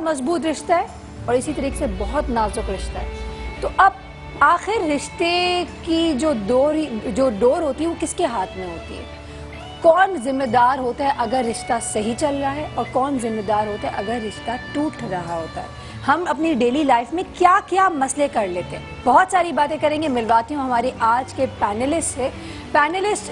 मजबूत रिश्ता है और इसी तरीके से बहुत नाजुक रिश्ता है। तो अब आखिर रिश्ते की जो डोर होती है वो किसके हाथ में होती है? कौन जिम्मेदार होता है अगर रिश्ता सही चल रहा है और कौन जिम्मेदार होता है अगर रिश्ता टूट रहा होता है? हम अपनी डेली लाइफ में क्या क्या मसले कर लेते हैं, बहुत सारी बातें करेंगे। मिलवाती हूँ हमारे आज के पैनलिस्ट से। पैनलिस्ट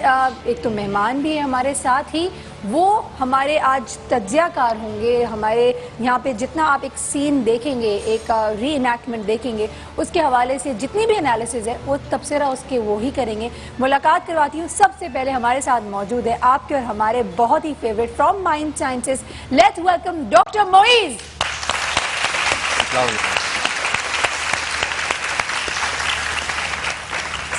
एक तो मेहमान भी है हमारे साथ ही, वो हमारे आज तज्जियाकार होंगे। हमारे यहाँ पे जितना आप एक सीन देखेंगे, एक री इनैक्टमेंट देखेंगे, उसके हवाले से जितनी भी एनालिसिस है वो तबसरा उसके वो ही करेंगे। मुलाकात करवाती हूँ। सबसे पहले हमारे साथ मौजूद है आपके और हमारे बहुत ही favourite from mind sciences, let's welcome doctor Moiz.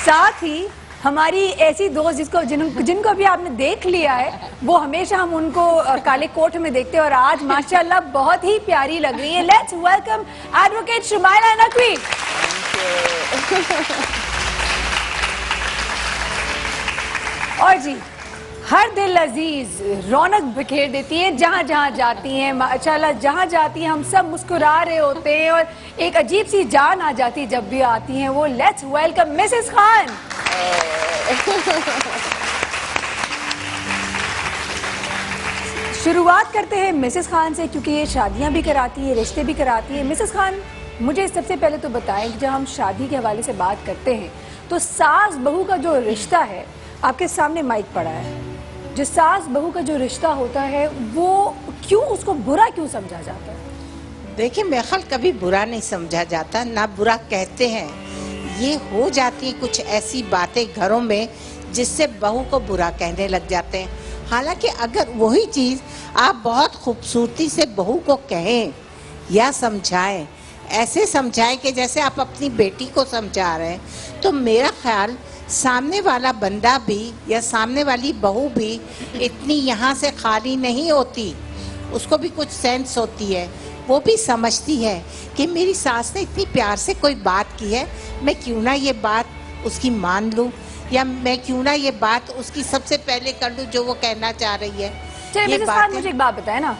साथ ही हमारी ऐसी दोस्त जिनको भी आपने देख लिया है, वो हमेशा हम उनको काले कोट में देखते हैं और आज माशाल्लाह बहुत ही प्यारी लग रही है। Let's welcome advocate Shumaila Naqvi. और जी हर दिल अजीज रौनक बिखेर देती है जहां जहां जाती हैं। माशाल्लाह जहां जाती हैं हम सब मुस्कुरा रहे होते हैं और एक अजीब सी जान आ जाती है जब भी आती हैं वो। Let's welcome Mrs Khan. शुरुआत करते हैं मिसेस खान से, क्योंकि ये शादियां भी कराती है, रिश्ते भी कराती है। मिसेस खान, मुझे सबसे पहले तो बताएं कि जब हम शादी के हवाले से बात करते हैं तो सास बहू का जो रिश्ता है, आपके सामने माइक पड़ा है, जो सास बहू का जो रिश्ता होता है वो क्यों, उसको बुरा क्यों समझा जाता है? देखिए, मेरे ख्याल कभी बुरा नहीं समझा जाता, ना बुरा कहते हैं। ये हो जाती है कुछ ऐसी बातें घरों में जिससे बहू को बुरा कहने लग जाते हैं। हालांकि अगर वही चीज़ आप बहुत खूबसूरती से बहू को कहें या समझाएं, ऐसे समझाएं कि जैसे आप अपनी बेटी को समझा रहे हैं, तो मेरा ख्याल सामने वाला बंदा भी या सामने वाली बहू भी इतनी यहाँ से खाली नहीं होती। उसको भी कुछ सेंस होती है, वो भी समझती है कि मेरी सास ने इतनी प्यार से कोई बात की है, मैं क्यों ना ये बात उसकी मान लूँ, या मैं क्यों ना ये बात उसकी सबसे पहले कर लूँ जो वो कहना चाह रही है। ये बात मुझे एक बात बताए ना,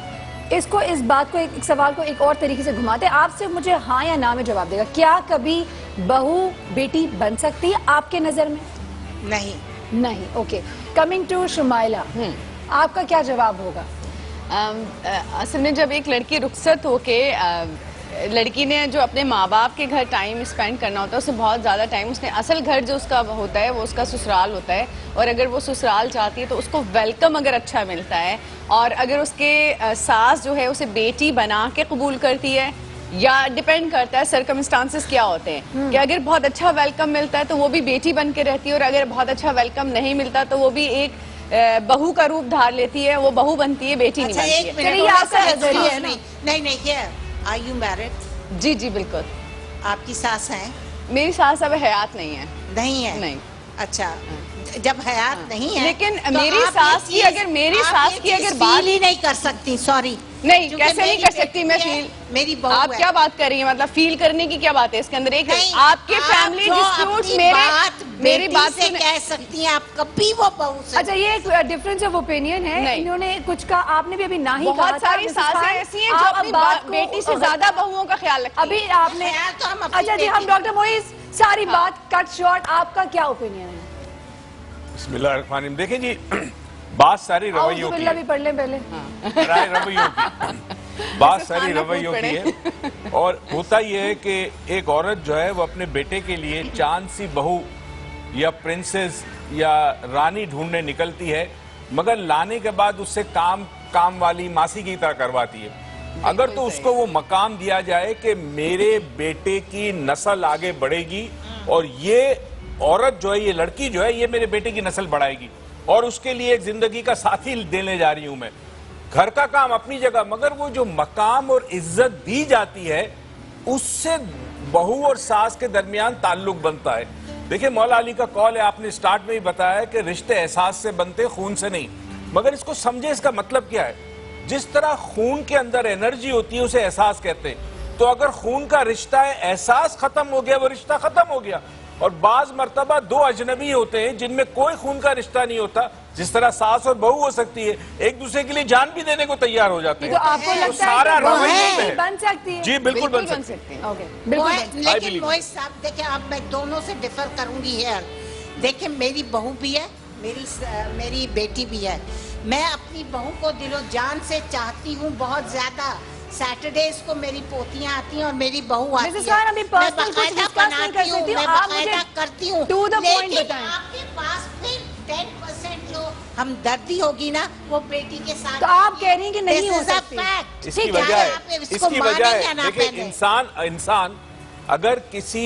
इसको इस बात को एक सवाल को एक और तरीके से घुमाते, आप सिर्फ मुझे हाँ या ना में जवाब देगा। क्या कभी बहू बेटी बन सकती है आपके नजर में? नहीं। नहीं। ओके, कमिंग टू शुमाइला, आपका क्या जवाब होगा? असल में जब एक लड़की रुखसत होके लड़की ने जो अपने माँ बाप के घर टाइम स्पेंड करना होता है, उससे बहुत ज़्यादा टाइम उसने असल घर जो उसका होता है वो उसका ससुराल होता है, और अगर वो ससुराल चाहती है तो उसको वेलकम अगर अच्छा मिलता है, और अगर उसके सास जो है उसे बेटी बना के कबूल करती है, या डिपेंड करता है सर्कमस्टांसेस क्या होते हैं, कि अगर बहुत अच्छा वेलकम मिलता है तो वो भी बेटी बन के रहती है, और अगर बहुत अच्छा वेलकम नहीं मिलता तो वो भी एक बहू का रूप धार लेती है, वो बहू बनती है, बेटी नहीं बनती है। ये आपका नजरिया है। नहीं, आर यू मैरिड? जी जी बिल्कुल। आपकी सास है? मेरी सास अब हयात नहीं है। नहीं है? नहीं। अच्छा, जब हयात नहीं है, लेकिन तो मेरी सास की अगर बात ही नहीं कर सकती, सॉरी नहीं, कैसे नहीं कर सकती मैं फील? मेरी बहू आप क्या बात कर रही हैं? मतलब फील करने की क्या बात है इसके अंदर? एक आपके फैमिली डिस्प्यूट्स मेरी बात से कह सकती हैं आप कभी वो बहू से। अच्छा, ये एक डिफरेंस ऑफ ओपिनियन है। इन्होंने कुछ कहा, आपने भी अभी ना ही कहा। बहुत सारी सासें ऐसी हैं जो अपनी बेटी से ज्यादा बहुओं का ख्याल रखती हैं। अभी आपने, अच्छा जी, हम डॉक्टर मोइज सारी बात कट शॉर्ट, आपका क्या ओपिनियन है? बिस्मिल्लाहिर्रहमानिर्रहीम। देखें जी, बात सारी रवैयों की भी पढ़ लें पहले। रवैयों की बात सारी रवैयों की है। और होता यह है कि एक औरत जो है वो अपने बेटे के लिए चांद सी बहू या प्रिंसेस या रानी ढूंढने निकलती है, मगर लाने के बाद उससे काम वाली मासी की तरह करवाती है। अगर तो उसको वो मकाम दिया जाए कि मेरे बेटे की नस्ल आगे बढ़ेगी और ये औरत जो है, ये लड़की जो है, ये मेरे बेटे की नस्ल बढ़ाएगी और उसके लिए एक जिंदगी का साथी देने जा रही हूं मैं। घर का काम अपनी जगह, मगर वो जो मकाम और इज्जत दी जाती है उससे बहू और सास के दरमियान ताल्लुक बनता है। देखिए, मौला अली का कौल है, आपने स्टार्ट में ही बताया कि रिश्ते एहसास से बनते, खून से नहीं। मगर इसको समझे, इसका मतलब क्या है? जिस तरह खून के अंदर एनर्जी होती है उसे एहसास कहते हैं। तो अगर खून का रिश्ता है, एहसास खत्म हो गया, वो रिश्ता खत्म हो गया। और बाज मर्तबा दो अजनबी होते हैं जिनमें कोई खून का रिश्ता नहीं होता, जिस तरह सास और बहू हो सकती है, एक दूसरे के लिए जान भी देने को तैयार हो जाते हैं। तो आपको लगता सारा है कि रवैये वो में बन सकती है? जी बिल्कुल बन सकती है। सकते हैं। ओके, बिल्कुल बन सकती है। लेकिन मोहित साहब देखिए, अब मैं दोनों से डिफर करूंगी यार। देखिए, मेरी बहू भी है, मेरी बेटी भी है। मैं अपनी बहू को दिलो जान से चाहती हूँ बहुत ज्यादा। सैटरडेज को मेरी पोतियां आती हैं और मेरी बहू आती मिसेस है। खान, अभी मैं पर्सनल कुछ बाकायदा डिस्कस नहीं कर बनाती हूँ, सकती हूँ। मैं आप बाकायदा मुझे करती हूँ। to the point लेकिन बताएं। आपके पास फिर 10% जो हमदर्दी होगी ना, वो बेटी के साथ। तो आप कह रही हैं कि नहीं हो सकती। इसकी ठीक है, वजह है, आप इसको इसकी वजह मानें या है, ना देखिए मानें। इंसान अगर किसी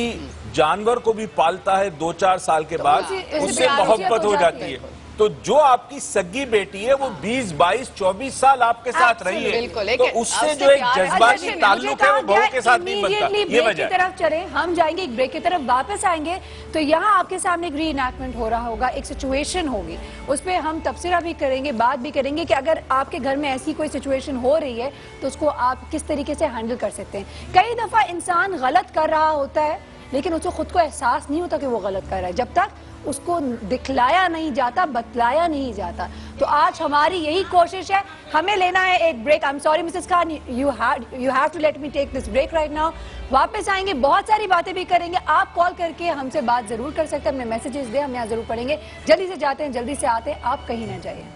जानवर को भी पालता है 2-4 साल के बाद उससे उससे प्यार मोहब्बत हो हो जाती जाती है। तो जो आपकी सगी बेटी है वो 20, 22, 24 साल आपके साथ रही है, बिल्कुल, तो लेकिन उससे उससे जो एक प्यार है। जज्बाती अच्छा, ताल्लुक है वो बहू के साथ नहीं बनता। ये ब्रेक वजह की है। तरफ चले, हम जाएंगे एक ब्रेक की तरफ, वापस आएंगे तो यहाँ आपके सामने एक री-इनैक्टमेंट हो रहा होगा, एक सिचुएशन होगी, उस पर हम तबसरा भी करेंगे, बात भी करेंगे कि अगर आपके घर में ऐसी कोई सिचुएशन हो रही है तो उसको आप किस तरीके से हैंडल कर सकते हैं। कई दफा इंसान गलत कर रहा होता है लेकिन उसको खुद को एहसास नहीं होता कि वो गलत कर रहा है, जब तक उसको दिखलाया नहीं जाता, बतलाया नहीं जाता। तो आज हमारी यही कोशिश है। हमें लेना है एक break. I am sorry Mrs Khan, you have to let me take this break right now. वापस आएंगे, बहुत सारी बातें भी करेंगे। आप कॉल करके हमसे बात जरूर कर सकते हैं, अपने मैसेजेस दें, हम यहाँ जरूर पढ़ेंगे। जल्दी से जाते हैं, जल्दी से आते हैं, आप कहीं ना जाइए।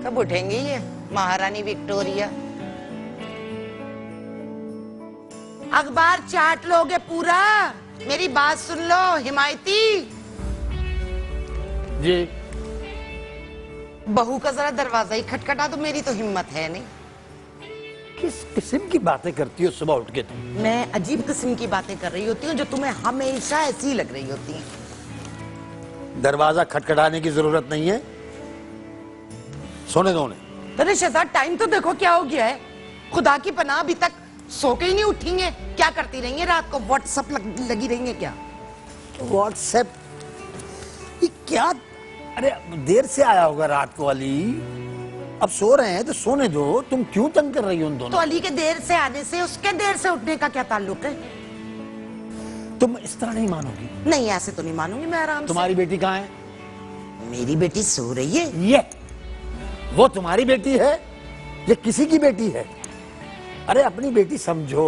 कब उठेंगी ये महारानी विक्टोरिया? अखबार चाट लोगे पूरा? मेरी बात सुन लो हिमायती जी। बहू का जरा दरवाजा ही खटखटा दो, मेरी तो हिम्मत है नहीं। किस किस्म की बातें करती हो सुबह उठ के तुम? मैं अजीब किस्म की बातें कर रही होती हूँ जो तुम्हें हमेशा ऐसी लग रही होती हैं। दरवाजा खटखटाने की जरूरत नहीं है, सोने दो उन्हें। अरे शहजाद, टाइम तो देखो क्या हो गया है। खुदा की पनाह, अभी तक सो के ही नहीं उठेंगे? क्या करती रहेंगे रात को? व्हाट्सएप लगी रहेंगे क्या? व्हाट्सएप ये क्या? अरे देर से आया होगा रात को अली, अब सो रहे हैं तो सोने दो। तुम क्यों तंग कर रही हो उन तो दोनों? अली के देर से आने से उसके देर से उठने का क्या ताल्लुक है? तुम इस तरह नहीं मानोगी। नहीं, ऐसे तो नहीं मानूंगी मैं आराम से। तुम्हारी बेटी कहाँ है? मेरी बेटी सो रही है। ये वो तुम्हारी बेटी है या किसी की बेटी है? अरे अपनी बेटी समझो,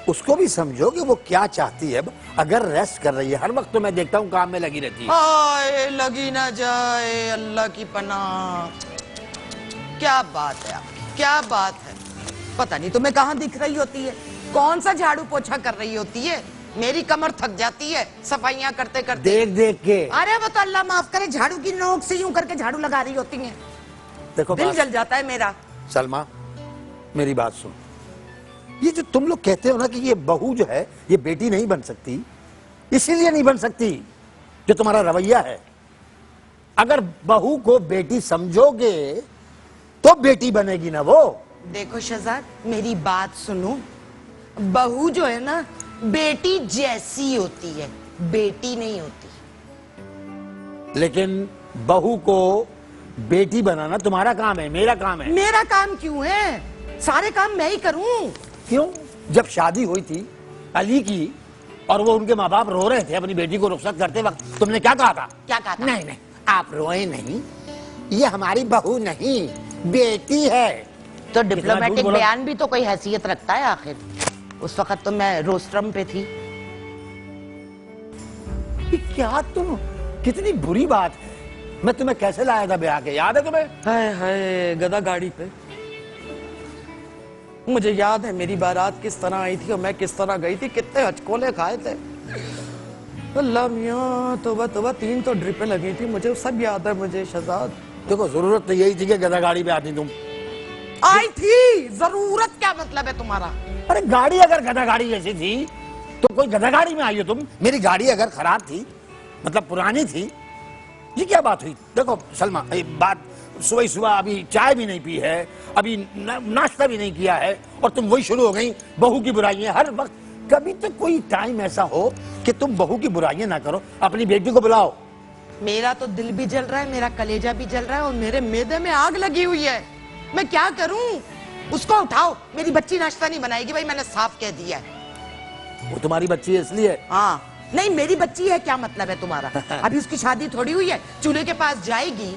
उसको भी समझो कि वो क्या चाहती है। अगर रेस्ट कर रही है, हर वक्त तो मैं देखता हूँ काम में लगी रहती है। हाय, लगी ना जाए, अल्लाह की पनाह। क्या बात है आपकी, क्या बात है। पता नहीं तुम्हें कहाँ दिख रही होती है, कौन सा झाड़ू पोछा कर रही होती है। मेरी कमर थक जाती है सफाइयां करते करते। देख देख के। अरे वो तो अल्लाह माफ करे, झाड़ू की नोक से यूं करके झाड़ू लगा रही होती हैं। देखो दिल बात- जल जाता है मेरा। सलमा, मेरी बात सुन। ये जो तुम लोग कहते हो ना कि ये बहू जो है ये बेटी नहीं बन सकती, इसीलिए नहीं बन सकती जो तुम्हारा रवैया है। अगर बहू को बेटी समझोगे तो बेटी बनेगी ना वो। देखो शहजाद, मेरी बात सुनो। बहू जो है ना, बेटी जैसी होती है, बेटी नहीं होती। लेकिन बहू को बेटी बनाना तुम्हारा काम है, मेरा काम है। मेरा काम क्यों है? सारे काम मैं ही करूं। क्यों? जब शादी हुई थी अली की और वो उनके माँ बाप रो रहे थे अपनी बेटी को रुखसत करते वक्त, तुमने क्या कहा था? क्या कहा था? नहीं नहीं, आप रोए नहीं, ये हमारी बहू नहीं बेटी है। तो कितना डिप्लोमेटिक झूठ बोला? बयान भी तो कोई हैसियत रखता है आखिर। उस वक्त तो मैं रोस्ट्रम पे थी। ये क्या तुम, कितनी बुरी बात है। मैं तुम्हें कैसे लाया था ब्याह के, याद है तुम्हें? हाय हाय, गधा गाड़ी पे। मुझे याद है मेरी बारात किस तरह आई थी और मैं किस तरह गई थी, कितने हचकोले खाए थे। अल्लाह मियां, तौबा तौबा, 3 तो ड्रिपें लगी थी मुझे, सब याद है मुझे शहजाद। देखो जरूरत तो यही थी कि गधा गाड़ी पे आती तुम। आई थी, जरूरत क्या मतलब है तुम्हारा? अरे गाड़ी अगर गधा गाड़ी जैसी थी तो कोई गधा गाड़ी में आई हो तुम। मेरी गाड़ी अगर खराब थी, मतलब पुरानी थी, ये क्या बात हुई? देखो सलमा, ये बात सुबह सुबह अभी चाय भी नहीं पी है, अभी नाश्ता भी नहीं किया है और तुम वही शुरू हो गई बहू की बुराइयां। हर वक्त कभी तो कोई टाइम ऐसा हो कि तुम बहू की बुराइयां ना करो, अपनी बेटी को बुलाओ। मेरा तो दिल भी जल रहा है, मेरा कलेजा भी जल रहा है और मेरे मैदे में आग लगी हुई है। मैं क्या करूं? उसको उठाओ, मेरी बच्ची नाश्ता नहीं बनाएगी भाई, मैंने साफ कह दिया है। वो तुम्हारी बच्ची है इसलिए। हाँ, नहीं मेरी बच्ची है, क्या मतलब है तुम्हारा? अभी उसकी शादी थोड़ी हुई है, चूल्हे के पास जाएगी।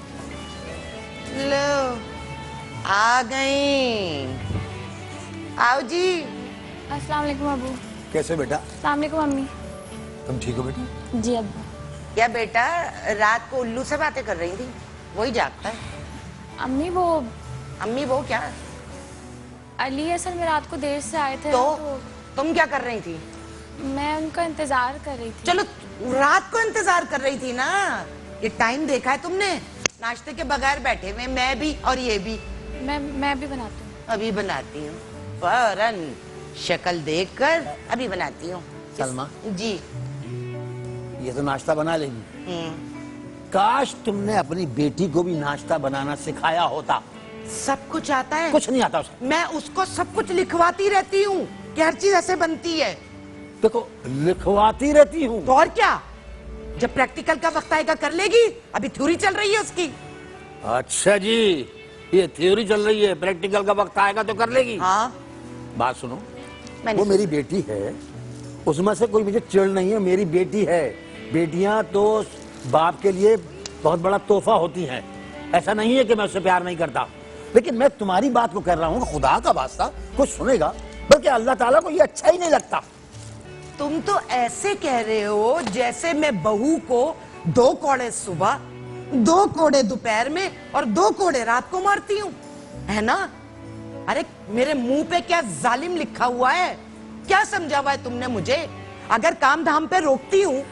लो आ गई, आओ जी। अस्सलाम वालेकुम अबू। कैसे बेटा? अस्सलाम वालेकुम अम्मी। तुम ठीक हो बेटी? जी अब्बू। क्या बेटा रात को उल्लू से बातें कर रही थी? वही जागता है। अम्मी वो अम्मी वो क्या? अली असल में रात को देर से आए थे तो तुम क्या कर रही थी? मैं उनका इंतजार कर रही थी। चलो रात को इंतजार कर रही थी ना, ये टाइम देखा है तुमने? नाश्ते के बगैर बैठे हुए मैं भी और ये भी। मैं भी बनाती हूँ। अभी बनाती हूँ, फौरन शक्ल देखकर अभी बनाती हूँ। सलमा जी। ये तो नाश्ता बना लेगी, काश तुमने अपनी बेटी को भी नाश्ता बनाना सिखाया होता। सब कुछ आता है? कुछ नहीं आता उसे। मैं उसको सब कुछ लिखवाती रहती हूँ कि हर चीज ऐसे बनती है। देखो लिखवाती रहती हूँ तो और क्या, जब प्रैक्टिकल का वक्त आएगा कर लेगी, अभी थ्योरी चल रही है उसकी। अच्छा जी, ये थ्योरी चल रही है, प्रैक्टिकल का वक्त आएगा तो कर लेगी। हाँ बात सुनो, मैंने वो मेरी बेटी है, उसमें से कोई मुझे चिढ़ नहीं है, मेरी बेटी है। बेटियां तो बाप के लिए बहुत बड़ा तोहफा होती हैं, ऐसा नहीं है कि मैं उससे प्यार नहीं करता, लेकिन मैं तुम्हारी बात को कर रहा हूँ, खुदा का वास्ता कोई सुनेगा, बल्कि अल्लाह ताला को ये अच्छा ही नहीं लगता। तुम तो ऐसे कह रहे हो जैसे मैं बहू को 2 कोड़े सुबह, 2 कोड़े दोपहर में और 2 कोड़े रात को मारती हूँ, है ना? अरे मेरे मुंह पे क्या जालिम लिखा हुआ है? क्या समझा हुआ है तुमने मुझे? अगर काम धाम पे रोकती हूँ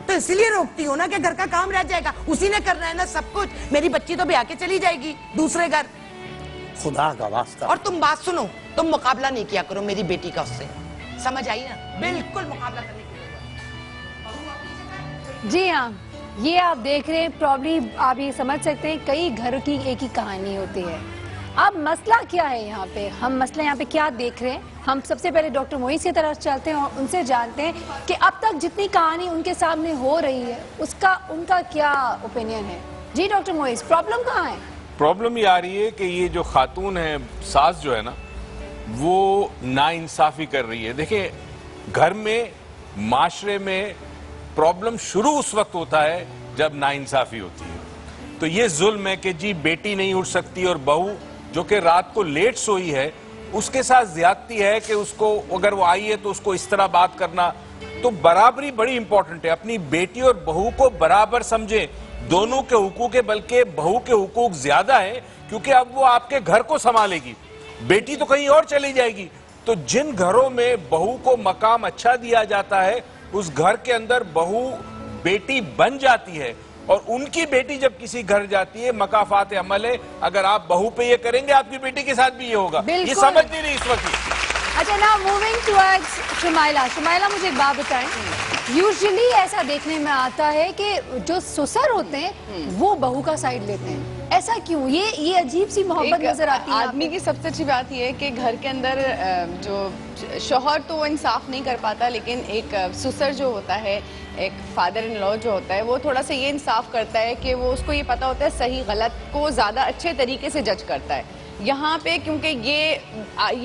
तो इसलिए रोकती हूँ ना कि घर का काम रह जाएगा, उसी ने करना है ना सब कुछ। मेरी बच्ची तो ब्याह के चली जाएगी दूसरे घर। खुदा का वास्ता। और तुम बात सुनो, तुम मुकाबला नहीं किया करो मेरी बेटी का उससे, समझ आई ना? बिल्कुल मुकाबला करने की। जी हाँ, ये आप देख रहे हैं, प्रॉब्ली आप ये समझ सकते हैं कई घरों की एक ही कहानी होती है। अब मसला क्या है यहाँ पे, हम मसला यहाँ पे क्या देख रहे हैं? हम सबसे पहले डॉक्टर मोइस की तरफ चलते हैं और उनसे जानते हैं कि अब तक जितनी कहानी उनके सामने हो रही है उसका उनका क्या ओपिनियन है। जी डॉक्टर मोइस, प्रॉब्लम कहाँ है? प्रॉब्लम ये आ रही है कि ये जो खातून है, सास जो है ना, वो नाइंसाफी कर रही है। देखिए, घर में, माशरे में प्रॉब्लम शुरू उस वक्त होता है जब नाइंसाफी होती है। तो ये जुल्म है कि जी बेटी नहीं उठ सकती और बहू जो कि रात को लेट सोई है उसके साथ ज्यादती है कि उसको, अगर वो आई है तो उसको इस तरह बात करना। तो बराबरी बड़ी इंपॉर्टेंट है, अपनी बेटी और बहू को बराबर समझें। दोनों के हुकूक है, बल्कि बहू के हुकूक ज्यादा है, क्योंकि अब वो आपके घर को संभालेगी, बेटी तो कहीं और चली जाएगी। तो जिन घरों में बहू को मकाम अच्छा दिया जाता है, उस घर के अंदर बहू बेटी बन जाती है, और उनकी बेटी जब किसी घर जाती है, मकाफात अमल है। अगर आप बहू पे ये करेंगे, आपकी बेटी के साथ भी ये होगा। ये समझ नहीं रही इस वक्त। अच्छा, ना मूविंग टुवर्ड्स शुमाइला। शुमाइला, मुझे एक बात बताएं, यूजुअली ऐसा देखने में आता है कि जो ससुर होते हैं वो बहू का साइड लेते हैं, ऐसा क्यों? ये अजीब सी मोहब्बत नजर आती है। आदमी की सबसे अच्छी बात यह है कि घर के अंदर जो शौहर तो वो इंसाफ नहीं कर पाता, लेकिन एक ससुर जो होता है, एक फादर इन लॉ जो होता है, वो थोड़ा सा ये इंसाफ करता है कि वो उसको ये पता होता है सही गलत को ज़्यादा अच्छे तरीके से जज करता है। यहाँ पे क्योंकि ये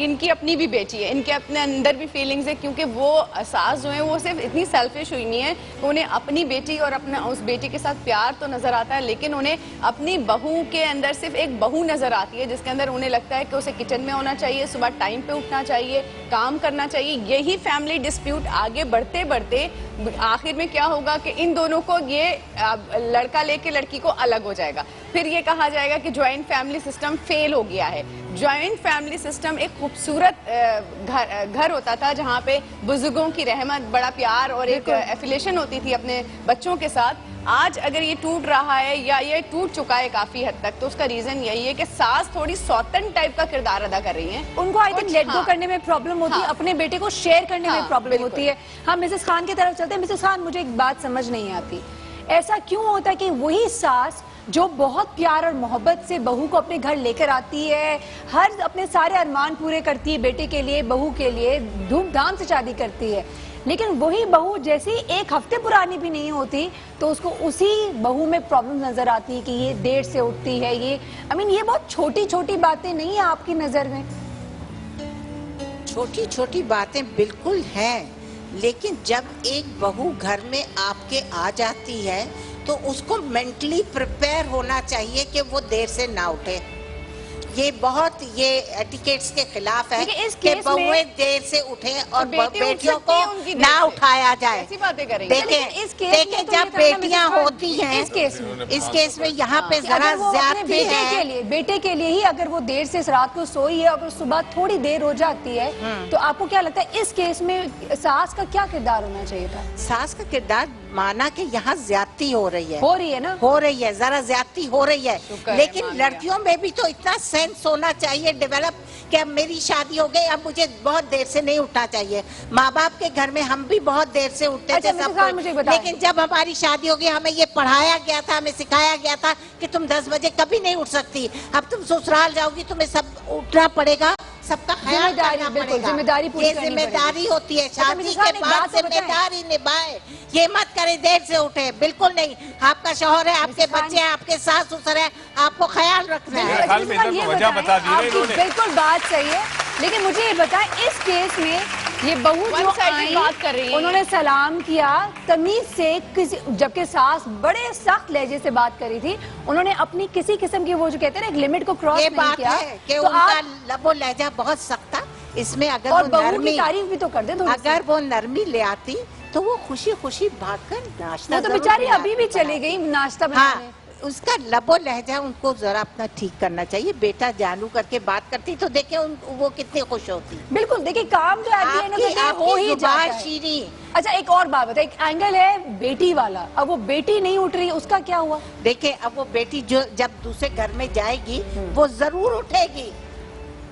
इनकी अपनी भी बेटी है, इनके अपने अंदर भी फीलिंग्स है, क्योंकि वो सास जो है वो सिर्फ इतनी सेल्फिश हुई नहीं है कि उन्हें अपनी बेटी और अपने उस बेटी के साथ प्यार तो नज़र आता है, लेकिन उन्हें अपनी बहू के अंदर सिर्फ एक बहू नज़र आती है, जिसके अंदर उन्हें लगता है कि उसे किचन में होना चाहिए, सुबह टाइम पे उठना चाहिए, काम करना चाहिए। यही फैमिली डिस्प्यूट आगे बढ़ते बढ़ते आखिर में क्या होगा कि इन दोनों को ये लड़का लेके लड़की को अलग हो जाएगा। फिर ये कहा जाएगा कि ज्वाइंट फैमिली सिस्टम फेल हो गया है। ज्वाइंट फैमिली सिस्टम एक खूबसूरत घर होता था, जहाँ पे बुजुर्गों की रहमत, बड़ा प्यार और एक एफिलेशन होती थी अपने बच्चों के साथ। आज अगर ये टूट रहा है या ये टूट चुका है काफी हद तक, तो उसका रीजन यही है कि सास थोड़ी सौतन टाइप का किरदार अदा कर रही हैं। उनको आई थिंक लेट गो करने में प्रॉब्लम होती है, अपने बेटे को शेयर करने में प्रॉब्लम होती है। हम मिसेस खान की तरफ चलते हैं। मिसेस खान, मुझे एक बात समझ नहीं आती, ऐसा क्यों होता है कि वही सास जो बहुत प्यार और मोहब्बत से बहू को अपने घर लेकर आती है, हर अपने सारे अरमान पूरे करती है बेटे के लिए, बहू के लिए, धूमधाम से शादी करती है, लेकिन वही बहू जैसे एक हफ्ते पुरानी भी नहीं होती तो उसको उसी बहू में प्रॉब्लम नजर आती है कि ये देर से उठती है, ये ये बहुत छोटी छोटी बातें नहीं है आपकी नजर में? छोटी छोटी बातें बिल्कुल हैं, लेकिन जब एक बहू घर में आपके आ जाती है तो उसको मेंटली प्रिपेयर होना चाहिए कि वो देर से ना उठे। ये बहुत ये एटिकेट्स के खिलाफ है कि बहुएं देर से उठें और बेटियों को ना उठाया जाए। ऐसी बातें करेंगे। देखें जब बेटियां होती हैं इस केस में यहाँ पे जरा ज्यादती है। बेटे के लिए ही अगर वो देर से रात को सोई है, अगर सुबह थोड़ी देर हो जाती है तो आपको क्या लगता है इस केस में सास का क्या किरदार होना चाहिए था? सास का किरदार माना कि यहाँ ज्यादती हो रही है ना, हो रही है, जरा ज्यादती हो रही है, लेकिन लड़कियों में भी तो इतना सेंस होना चाहिए डेवलप कि अब मेरी शादी हो गई, अब मुझे बहुत देर से नहीं उठना चाहिए। माँ बाप के घर में हम भी बहुत देर से उठते थे सब कुछ, लेकिन जब हमारी शादी हो गई हमें ये पढ़ाया गया था, हमें सिखाया गया था कि तुम 10 बजे कभी नहीं उठ सकती, अब तुम ससुराल जाओगी तुम्हें सब उठना पड़ेगा, सबका ख्याल करना पड़ेगा। ये जिम्मेदारी होती है, शादी के बाद जिम्मेदारी निभाए, ये मत करे देर से उठे, बिल्कुल नहीं। आपका शौहर है, आपके बच्चे हैं, आपके सास ससुर है, आपको ख्याल रखना है। बिल्कुल बात सही है, लेकिन मुझे ये बताएं इस केस में ये बहू जो आई बात कर रही है, उन्होंने सलाम किया तमीज से, जबकि सास बड़े सख्त लहजे से बात करी थी, उन्होंने अपनी किसी किस्म की वो जो कहते हैं एक लिमिट को क्रॉस नहीं किया। कि उनका लबो लहजा बहुत सख्त था इसमें, अगर और वो बहू की तारीफ भी तो कर दे, अगर वो नरमी ले आती तो वो खुशी खुशी भागकर नाश्ता, तो बेचारी अभी भी चली गई नाश्ता बनाने। उसका लबो लहजा उनको जरा अपना ठीक करना चाहिए। बेटा जानू करके बात करती तो देखे वो कितनी खुश होती। बिल्कुल, देखिए काम जो हो ही जाता है। अच्छा एक और बात बताइए, एक एंगल है बेटी वाला, अब वो बेटी नहीं उठ रही, उसका क्या हुआ? देखिए अब वो बेटी जो जब दूसरे घर में जाएगी वो जरूर उठेगी,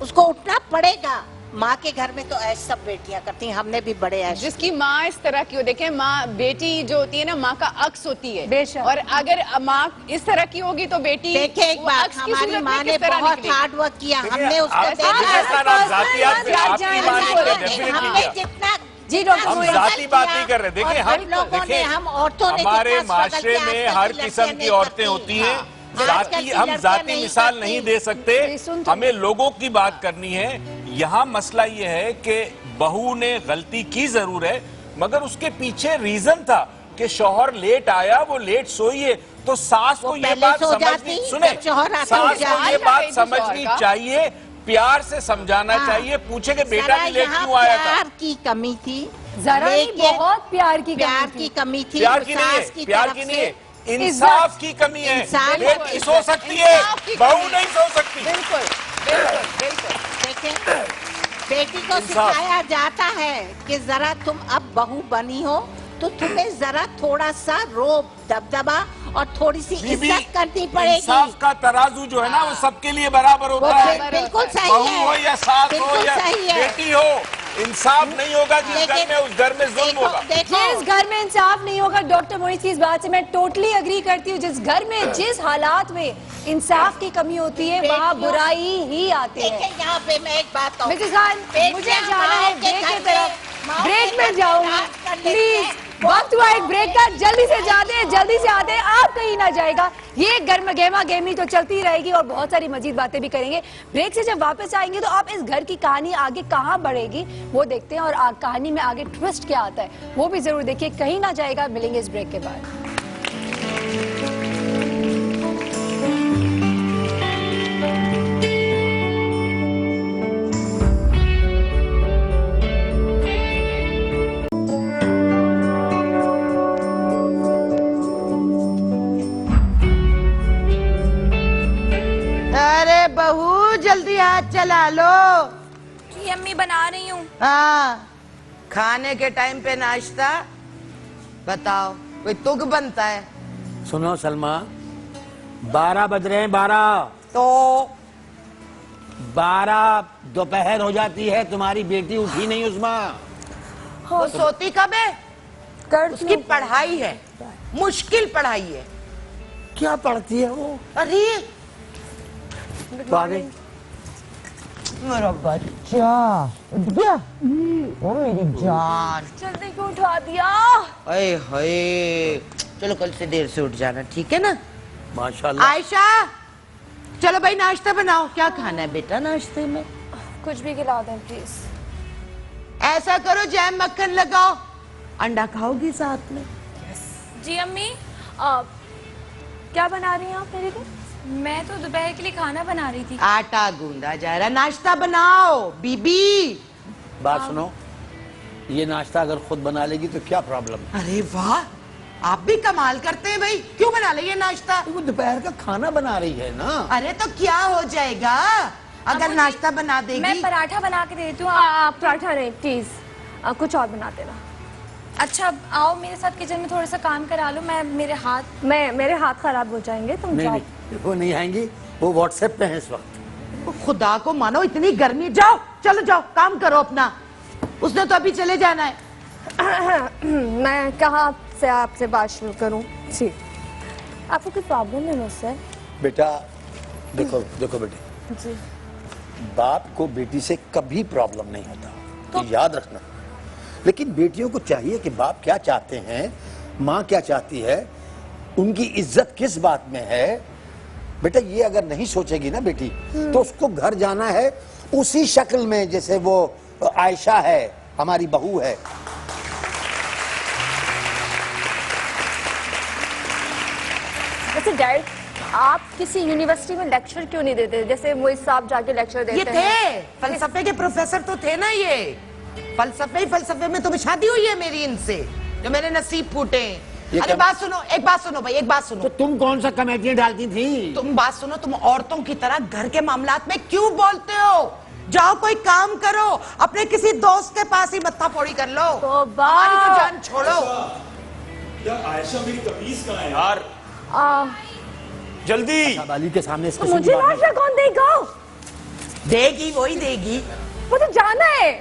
उसको उठना पड़ेगा। माँ के घर में तो ऐश सब बेटियां करती हैं, हमने भी बड़े ऐश। जिसकी माँ इस तरह की हो, देखें माँ बेटी जो होती है ना माँ का अक्स होती है बेशक, और अगर माँ इस तरह की होगी तो बेटी देखिए एक बात, हमारी माँ ने बहुत हार्ड वर्क किया, हमने उसको जितना जी डॉक्टर हम जाति बात नहीं कर रहे। देखिए हम औरतों ने हमारे माशरे में हर किस्म की औरतें होती हैं, हम जाति मिसाल नहीं दे सकते, हमें लोगों की बात करनी है। यहाँ मसला ये है कि बहू ने गलती की जरूर है, मगर उसके पीछे रीजन था कि शौहर लेट आया, वो लेट सोई है, तो सास को ये बात समझनी, सुने, सास को ये बात समझनी चाहिए, प्यार से समझाना चाहिए, पूछे कि बेटा भी लेट क्यों आया था। प्यार की कमी थी, जरा बहुत प्यार की कमी थी, प्यार की नहीं है, प्यार की नहीं है, इंसाफ की कमी है। बेटी सो सकती है, बहू नहीं सो सकती। बिल्कुल बिल्कुल बिल्कुल। देखें बेटी को सिखाया जाता है कि जरा तुम अब बहू बनी हो तो तुम्हें जरा थोड़ा सा रोब दबदबा और थोड़ी सी इज्जत करनी पड़ेगी। इंसाफ का तराजू जो है ना वो सबके लिए बराबर होता है, बिल्कुल सही बहू है, हो या सास हो या बेटी हो, इंसाफ नहीं होगा जिस घर में, उस घर में जुल्म होगा। जिस घर में इंसाफ नहीं होगा, डॉक्टर मोइस की इस बात से मैं टोटली अग्री करती हूँ, जिस घर में जिस हालात में इंसाफ की कमी होती है वहाँ बुराई ही आती है। यहाँ पे मैं एक बात कहूँ, मिसेस खान मुझे जाना है ब्रेक की तरफ, ब्रेक में जाऊंगा प्लीज, वक्त हुआ एक ब्रेक का, जल्दी से जाते हैं, जल्दी से आते हैं, आप कहीं ना जाएगा। ये गर्म गेमा गेमी तो चलती रहेगी और बहुत सारी मजीद बातें भी करेंगे। ब्रेक से जब वापस आएंगे तो आप इस घर की कहानी आगे कहाँ बढ़ेगी वो देखते हैं, और कहानी में आगे ट्विस्ट क्या आता है वो भी जरूर देखिए, कहीं ना जाएगा। मिलेंगे इस ब्रेक के बाद। अरे बहू जल्दी हाथ चला लो। जी अम्मी बना रही हूँ। हाँ, खाने के टाइम पे नाश्ता बताओ, कोई तुक बनता है? सुनो सलमा, 12 बज रहे हैं, 12 तो 12 दोपहर हो जाती है, तुम्हारी बेटी उठी नहीं उसमें। वो सोती कब है? उसकी पढ़ाई है, मुश्किल पढ़ाई है। क्या पढ़ती है वो? अरे तो आ गई। मेरा बच्चा उठ गया। ओ मेरी जान। जल्दी क्यों उठा दिया? अरे हाय, चलो कल से देर से उठ जाना, ठीक है ना? माशाल्लाह। आयशा, चलो भाई नाश्ता बनाओ। क्या खाना है बेटा नाश्ते में? कुछ भी खिला दें प्लीज। ऐसा करो जैम मक्खन लगाओ, अंडा खाओगी साथ में? जी अम्मी, क्या बना रही हैं आप मेरे लिए? मैं तो दोपहर के लिए खाना बना रही थी। आटा गूंदा जा रहा, नाश्ता बनाओ बीबी। बात सुनो, ये नाश्ता अगर खुद बना लेगी तो क्या प्रॉब्लम है? अरे वाह, आप भी कमाल करते हैं भाई। क्यों बना ले ये नाश्ता? वो दोपहर का खाना बना रही है ना। अरे तो क्या हो जाएगा अगर नाश्ता बना देगी? मैं पराठा बना के देती हूँ। आप पराठा नहीं प्लीज, कुछ और बना देना। अच्छा आओ मेरे साथ किचन में थोड़ा सा काम करा लो। मेरे हाथ खराब हो जाएंगे, तुम नहीं जाओ। नहीं, वो नहीं आएंगी, वो व्हाट्सएप पे है इस वक्त। खुदा को मानो, इतनी गर्मी। जाओ चलो जाओ, काम करो अपना। उसने तो अभी चले जाना है। मैं कहाँ से आपसे बात शुरू करूँ? जी, आपको कोई प्रॉब्लम है मुझसे? बेटा देखो देखो बेटे, जी, बाप को बेटी से कभी प्रॉब्लम नहीं होता, तो याद रखना। लेकिन बेटियों को चाहिए कि बाप क्या चाहते हैं, माँ क्या चाहती है, उनकी इज्जत किस बात में है। बेटा ये अगर नहीं सोचेगी ना बेटी, तो उसको घर जाना है उसी शक्ल में जैसे वो आयशा है, हमारी बहू है। वैसे डैड, आप किसी यूनिवर्सिटी में लेक्चर क्यों नहीं देते, जैसे मोइज साहब जाके लेक्चर देते ये हैं? थे फलसफे के प्रोफेसर तो थे ना ये। फलसफे में तुम्हें शादी हुई है मेरी इनसे, जो मेरे नसीब फूटे। अरे बात सुनो, एक बात सुनो भाई, एक बात सुनो। तो तुम कौन सा कमेटियां डालती थी? तुम बात सुनो, तुम औरतों की तरह घर के मामलात में क्यों बोलते हो? जाओ कोई काम करो, अपने किसी दोस्त के पास ही मत्था फोड़ी कर लो। तो हमारी तो जान छोड़ो। यार आयशा मेरी कमीज कहाँ है यार? जल्दी। वाली के सामने तो मुझे नाश्ता कौन देगा? देगी वही देगी। मुझे जाना है।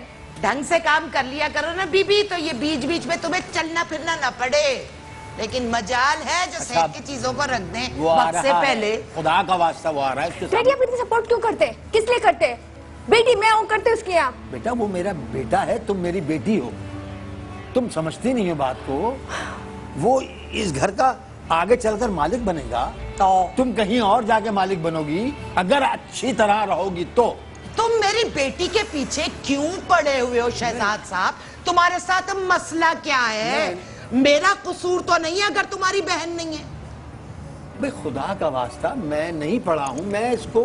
ढंग से काम कर लिया करो ना बीबी, तो ये बीच बीच में तुम्हें चलना फिरना ना पड़े। लेकिन मजाल है जो सेहत की चीजों को रख दें वक्त से पहले। खुदा का वास्ता वो आ रहा है उसके सामने। डैडी आप इतनी सपोर्ट क्यों करते हैं? किस लिए करते हैं? बेटी मैं हूँ, करते उसकी आप। बेटा वो मेरा बेटा है, तुम मेरी बेटी हो, तुम समझती नहीं हो बात को। वो इस घर का आगे चलकर मालिक बनेगा, तो तुम कहीं और जाके मालिक बनोगी अगर अच्छी तरह रहोगी तो। तुम मेरी बेटी के पीछे क्यों पड़े हुए हो शहजाद साहब? तुम्हारे साथ मसला क्या है? मेरा कसूर तो नहीं है अगर तुम्हारी बहन नहीं है। भाई खुदा का वास्ता, मैं नहीं पढ़ा हूँ, मैं इसको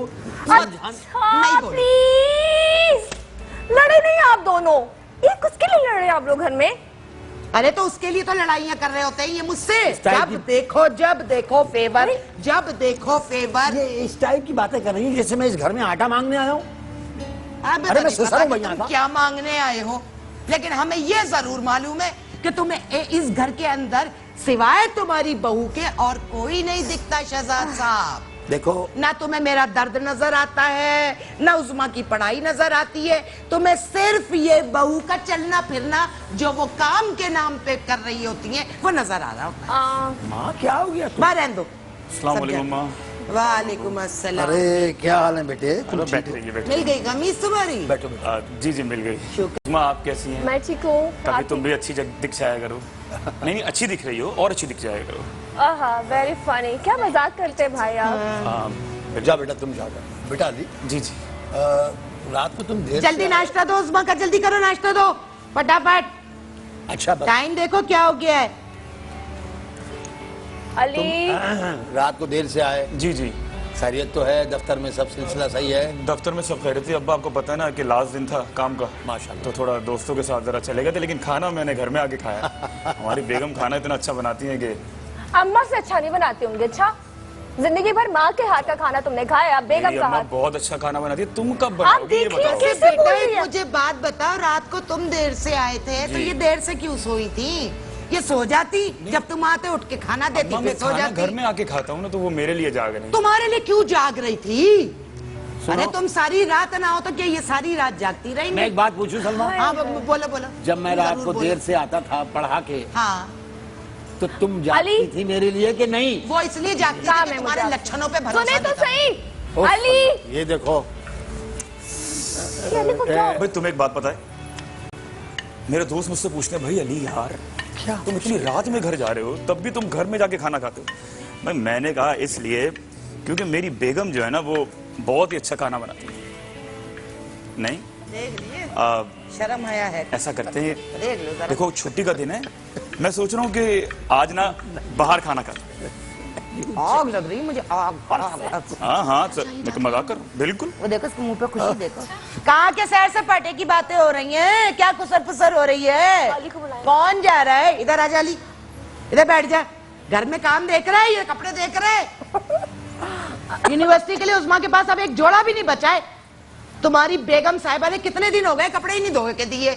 नहीं बोलो। प्लीज, लड़े नहीं आप दोनों। ये किसके लिए लड़ रहे हैं आप लोग घर में? अरे तो उसके लिए तो लड़ाइयाँ कर रहे होते हैं ये मुझसे। टाइप जब देखो फेवर, जब देखो फेवर। ये इस टाइप की बातें कर रही है जैसे मैं इस घर में आटा मांगने आया हूँ। अरे मैं मैं सुसरा हूँ भैया का। क्या मांगने आए हो? लेकिन हमें ये जरूर मालूम है कि तुम्हें इस घर के अंदर सिवाय तुम्हारी बहू के और कोई नहीं दिखता शहजाद साहब। देखो ना तुम्हें मेरा दर्द नजर आता है, ना उस्मा की पढ़ाई नजर आती है। तुम्हें सिर्फ ये बहू का चलना फिरना जो वो काम के नाम पे कर रही होती है वो नजर आ रहा होता है। माँ क्या हो गया तुम? बाहर रहने दो। अस्सलाम वालेकुम माँ। वालेकुम अस्सलाम। अरे क्या हाल है बेटे? तुम बैठे ठीक हो? रहिए बैठे। मिल गई कमीज तुम्हारी? बैठो बैठो। जी जी मिल गई। माँ आप कैसी हैं? मैं ठीक हूँ। कभी तुम भी अच्छी दिख जाया करो। नहीं अच्छी दिख रही हो और अच्छी दिख जाया करो। Very funny. क्या मजाक करते हैं भाई आप? हाँ जा बेटा तुम जाओ बेटा। अली जी जी। रात को तुम देर जल्दी से नाश्ता दो उस्मा का, जल्दी करो नाश्ता दो फटाफट। अच्छा बस टाइम देखो क्या हो गया है। अली, रात को देर से आए, जी जी। खैरियत तो है? दफ्तर में सब सिलसिला सही है? दफ्तर में सब खैरियत थी। अब्बा आपको पता है ना कि लास्ट दिन था काम का, माशाल्लाह। तो थोड़ा दोस्तों के साथ जरा चले गए थे, लेकिन खाना मैंने घर में आके खाया। हमारी बेगम खाना इतना अच्छा बनाती है कि अम्मा से अच्छा नहीं बनाती होंगे। अच्छा, जिंदगी भर माँ के हाथ का खाना तुमने खाया, बेगम मेरी का अम्मा हाथ। बहुत अच्छा खाना बनाती है। तुम कब आप बनाओगी ये देखिए बताओ। कैसे बोल बेटा रही है। मुझे बात बताओ, रात को तुम देर से आए थे तो जी। ये देर से क्यों सोई थी? ये सो जाती जब तुम आते, उठ के खाना देती, अम्मा फिर मैं सो खाना जाती। घर में आके खाता हूँ ना, तो वो मेरे लिए जाग नहीं। तुम्हारे लिए क्यों जाग रही थी? अरे तुम सारी रात ना हो तो क्या ये सारी रात जागती मैं रहेंगी? एक बात पूछूं सलमा? हाँ बोलो बोलो। जब मैं रात जरूर को बोलो। देर से आता था पढ़ा के, हाँ तो तुम जाती अली। थी मेरे लिए कि नहीं? वो इसलिए जाती थी काम कि है तुम्हारे मुझे। लक्षणों पे भरोसा सुने तो नहीं था। सही। उफ, अली ये देखो, ये अली को क्या भाई तुम्हें एक बात पता है, मेरे दोस्त मुझसे पूछते हैं भाई अली यार क्या तुम इतनी रात में घर जा रहे हो तब भी तुम घर में जाके खाना खाते हो? भाई मैंने कहा इसलिए क्योंकि मेरी बेगम जो है ना वो बहुत ही अच्छा खाना बनाती है। नहीं देख लिए आ, शर्म आया है। ऐसा करते हैं, देख लो जरा। देखो छुट्टी का दिन है, मैं सोच रहा हूँ कि आज ना बाहर खाना खाते हैं। आग लग रही है मुझे, आग आग, आग। हाँ हाँ सर, मैं तो मजाक कर रहा हूँ, बिल्कुल। वो देखो उसके मुंह पे खुशी देखो। कहाँ के सैर सपाटे की बातें हो रही हैं? क्या कुसर पुसर हो रही है? अली को बुलाया। कौन जा रहा है? इधर आ जा अली, इधर बैठ जा। घर में काम देख रहा है, ये कपड़े देख रहा है। यूनिवर्सिटी के लिए उस्मा के पास अब एक जोड़ा भी नहीं बचा है। तुम्हारी बेगम साहिबा ने कितने दिन हो गए कपड़े ही नहीं धो के दिए।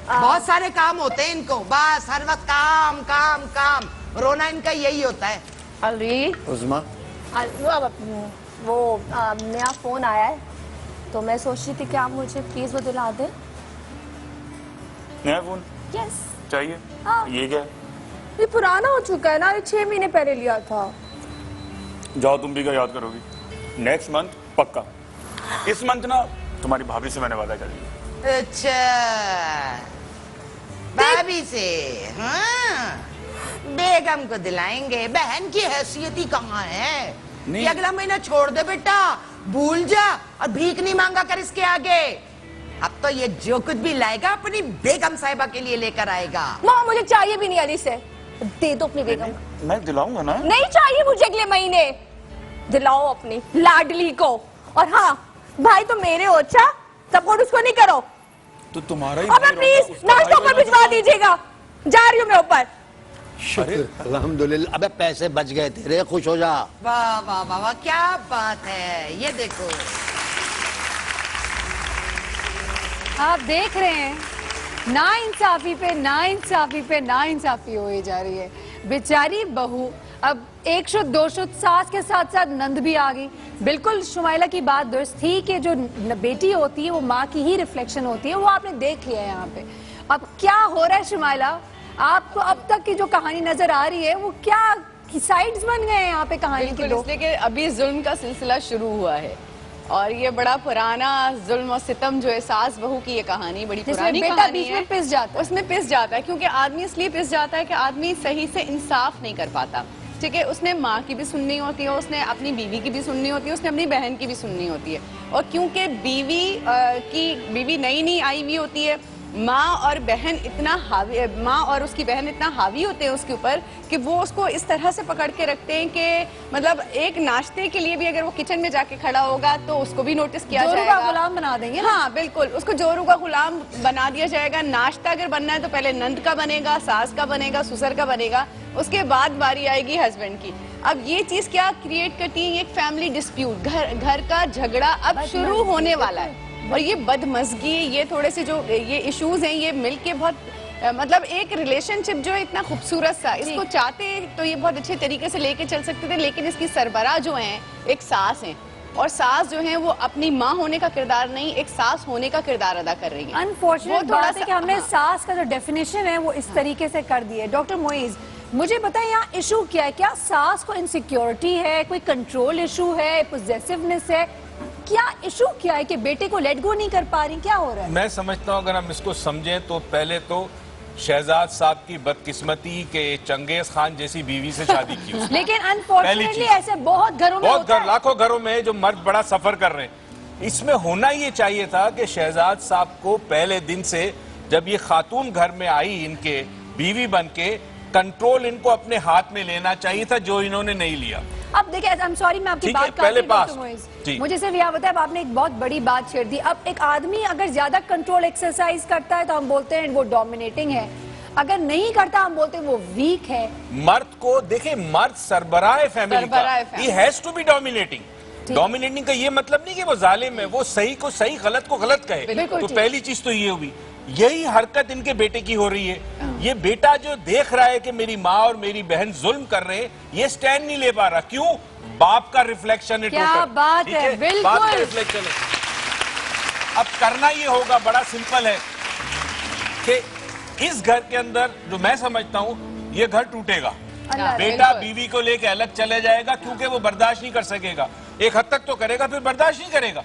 बहुत सारे काम होते हैं इनको, बस हर वक्त काम काम काम। रोना इनका यही होता है। अली उस्मा, वो नया फोन आया है तो मैं सोच रही थी कि आप मुझे प्लीज वो दिला दें। नया फोन यस, चाहिए? हाँ। ये क्या है? ये पुराना हो चुका है ना, ये 6 महीने पहले लिया था। जाओ तुम भी क्या याद करोगी। नेक्स्ट मंथ पक्का। इस मंथ ना तुम्हारी भाभी से मैंने वादा कर लिया। अच्छा, भाभी से? हाँ, बेगम को दिलाएंगे। बहन की हैसियत ही कहाँ है नहीं। कि अगला महीना छोड़ दे बेटा, भूल जा और भीख नहीं मांगा कर इसके आगे। अब तो ये जो कुछ भी लाएगा अपनी बेगम साहिबा के लिए लेकर आएगा। माँ मुझे चाहिए भी नहीं अली से, दे दो अपनी बेगम को। मैं दिलाऊंगा ना। नहीं चाहिए मुझे अगले महीने, दिलाओ अपनी लाडली को। और हाँ भाई तो मेरे हो, अच्छा सपोर्ट उसको नहीं करो। तो तुम्हारा ही अब भाई प्लीज होगा, उसका नाश्तों भाई पर भिजवा होगा। दीजिएगा, जा रही हूँ मैं ऊपर। शुक्र अल्हम्दुलिल्लाह। अबे पैसे बच गए तेरे, खुश हो जा। वाह वाह वाह वाह, क्या बात है। ये देखो, आप देख रहे हैं नाइंसाफी पे नाइंसाफी पे नाइंसाफी हो जा रही है। बेचारी बहू अब 100-200 सास के साथ साथ नंद भी आ गई। बिल्कुल शुमाइला की बात दुरुस्त थी कि जो बेटी होती है वो माँ की ही रिफ्लेक्शन होती है, वो आपने देख लिया है यहाँ पे। अब क्या हो रहा है शुमाइला, आपको अब तक की जो कहानी नजर आ रही है वो क्या साइड्स बन गए हैं यहाँ पे कहानी के बिल्कुल, दो? इसलिए कि अभी जुल्म का सिलसिला शुरू हुआ है और ये बड़ा पुराना जुल्म और सितम जो है सास बहू की ये कहानी बड़ी जिसमें पुरानी बेटा कहानी बीच है। में पिस जाता है। उसमें पिस जाता है क्योंकि आदमी इसलिए पिस जाता है कि आदमी सही से इंसाफ नहीं कर पाता। ठीक है, उसने माँ की भी सुननी होती है, उसने अपनी बीवी की भी सुननी होती है, उसने अपनी बहन की भी सुननी होती है। और क्योंकि बीवी नई आई हुई होती है, माँ और बहन इतना हावी, माँ और उसकी बहन इतना हावी होते हैं उसके ऊपर कि वो उसको इस तरह से पकड़ के रखते हैं कि मतलब एक नाश्ते के लिए भी अगर वो किचन में जाके खड़ा होगा तो उसको भी नोटिस किया जोरू जाएगा। का गुलाम बना देंगे ना? हाँ बिल्कुल, उसको जोरू का गुलाम बना दिया जाएगा। नाश्ता अगर बनना है तो पहले नंद का बनेगा, सास का बनेगा, ससुर का बनेगा, उसके बाद बारी आएगी हस्बैंड की। अब ये चीज क्या क्रिएट करती है, एक फैमिली डिस्प्यूट, घर का झगड़ा अब शुरू होने वाला है। और ये बदमज़गी, ये थोड़े से जो ये इश्यूज हैं, ये मिलके बहुत मतलब एक रिलेशनशिप जो है इतना खूबसूरत सा, इसको चाहते तो ये बहुत अच्छे तरीके से लेके चल सकते थे, लेकिन इसकी सरबराह जो हैं एक सास हैं और सास जो है वो अपनी माँ होने का किरदार नहीं, एक सास होने का किरदार अदा कर रही है। अनफॉर्चुनेट वो थोड़ा बात है कि सा- हमने हाँ। सास का जो डेफिनेशन है वो इस तरीके से कर दी है। डॉक्टर मोइज, मुझे बताएं यहाँ इशू क्या है? क्या सास को इनसिक्योरिटी है, कोई कंट्रोल इशू है, पोजेसिवनेस है, क्या इशू क्या है कि बेटे को लेट गो नहीं कर पा रही, क्या हो रहा है? मैं समझता हूं अगर हम इसको समझें तो पहले तो शहजाद साहब की बदकिस्मती के चंगेज खान जैसी बीवी से शादी की उसने। लेकिन पहली अनफॉर्चुनेटली चीज। ऐसे बहुत घरों में बहुत होता घर, है। लाखों घरों में जो मर्द बड़ा सफर कर रहे हैं। इसमें होना ये चाहिए था कि शहजाद साहब को पहले दिन से जब ये खातून घर में आई इनके बीवी बन के, कंट्रोल इनको अपने हाथ में लेना चाहिए था, जो इन्होंने नहीं लिया। अब देखिए, आई एम सॉरी मैं आपकी ठीक है, बात पहले काट रही हूं, पास। डॉक्टर मोइज। जी। मुझे सिर्फ यह बताया, अब आपने एक बहुत बड़ी बात छेड़ दी। अब एक आदमी अगर ज्यादा कंट्रोल एक्सरसाइज करता है तो हम बोलते हैं वो डोमिनेटिंग है, अगर नहीं करता हम बोलते हैं वो वीक है। मर्द को देखे, मर्द सरबराह फैमिली सरबराह का, family। ही has to be dominating. Dominating का ये मतलब नहीं कि वो जालिम है, वो सही को सही, गलत को गलत कहे। बिल्कुल तो ठीक। पहली चीज तो ये हुई, यही हरकत इनके बेटे की हो रही है। ये बेटा जो देख रहा है कि मेरी माँ और मेरी बहन जुल्म कर रहे हैं, ये स्टैंड नहीं ले पा रहा। क्यों? बाप का रिफ्लेक्शन है। क्या टोटल। बात ठीक है, बिल्कुल। बाप का रिफ्लेक्शन है। अब करना ये होगा, बड़ा सिंपल है कि इस घर के अंदर जो मैं समझता हूं, ये घर टूटेगा। अल्लाह बेटा बीवी को लेके अलग चले जाएगा क्योंकि वो बर्दाश्त नहीं कर सकेगा। एक हद तक तो करेगा, फिर बर्दाश्त नहीं करेगा,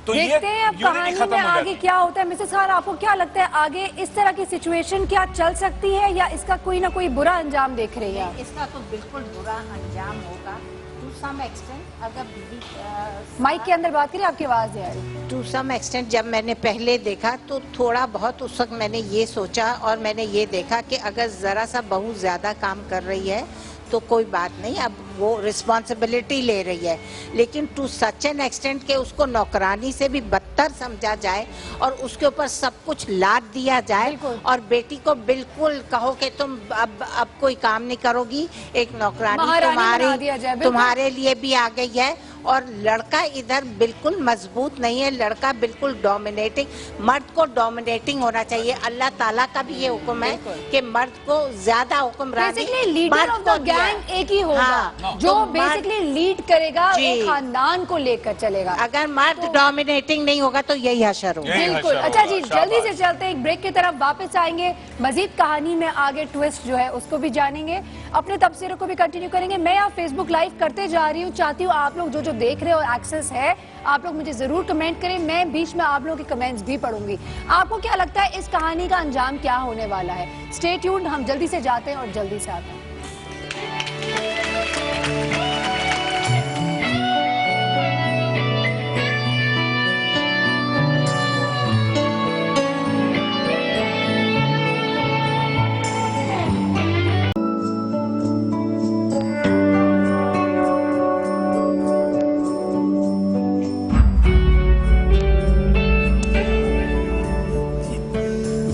तो ये देखते हैं अब यूनिटी कहानी खत्म में हो आगे जाती है। क्या होता है। मिसेस खान, आपको क्या लगता है आगे इस तरह की सिचुएशन क्या चल सकती है या इसका कोई ना कोई बुरा अंजाम देख रही है? इसका तो बिल्कुल बुरा अंजाम होगा टू सम एक्सटेंट। अगर माइक के अंदर बात करिए, आपकी आवाज नहीं आ रही। टू सम एक्सटेंट जब मैंने पहले देखा तो थोड़ा बहुत उस वक्त मैंने ये सोचा और मैंने ये देखा कि अगर ज़रा सा बहू ज़्यादा काम कर रही है तो कोई बात नहीं, अब वो रिस्पॉन्सिबिलिटी ले रही है। लेकिन टू सच एन एक्सटेंट के उसको नौकरानी से भी बदतर समझा जाए और उसके ऊपर सब कुछ लाद दिया जाए और बेटी को बिल्कुल कहो कि तुम अब कोई काम नहीं करोगी, एक नौकरानी महारानी बना दिया जाए, बिल्कुल। तुम्हारे लिए भी आ गई है। और लड़का इधर बिल्कुल मजबूत नहीं है, लड़का बिल्कुल डोमिनेटिंग, मर्द को डोमिनेटिंग होना चाहिए। अल्लाह ताला का भी ये हुक्म है कि मर्द को ज्यादा हुक्मरानी basically leader of the gang एक ही होगा, हाँ, जो तो बेसिकली लीड करेगा, जी। एक खानदान को लेकर चलेगा। अगर मर्द डोमिनेटिंग नहीं होगा तो यही हशर होगा। यही बिल्कुल। हशर अच्छा होगा, जी, जल्दी से शाबाश। चलते हैं एक ब्रेक की तरफ, वापस आएंगे, मजीद कहानी में आगे ट्विस्ट जो है उसको भी जानेंगे, अपने तबसरों को भी कंटिन्यू करेंगे। मैं यहाँ फेसबुक लाइव करते जा रही हूँ, चाहती हूँ आप लोग जो जो देख रहे हो, एक्सेस है, आप लोग मुझे जरूर कमेंट करें, मैं बीच में आप लोगों के कमेंट्स भी पढ़ूंगी। आपको क्या लगता है इस कहानी का अंजाम क्या होने वाला है? स्टे ट्यून्ड, हम जल्दी से जाते हैं और जल्दी से आते हैं।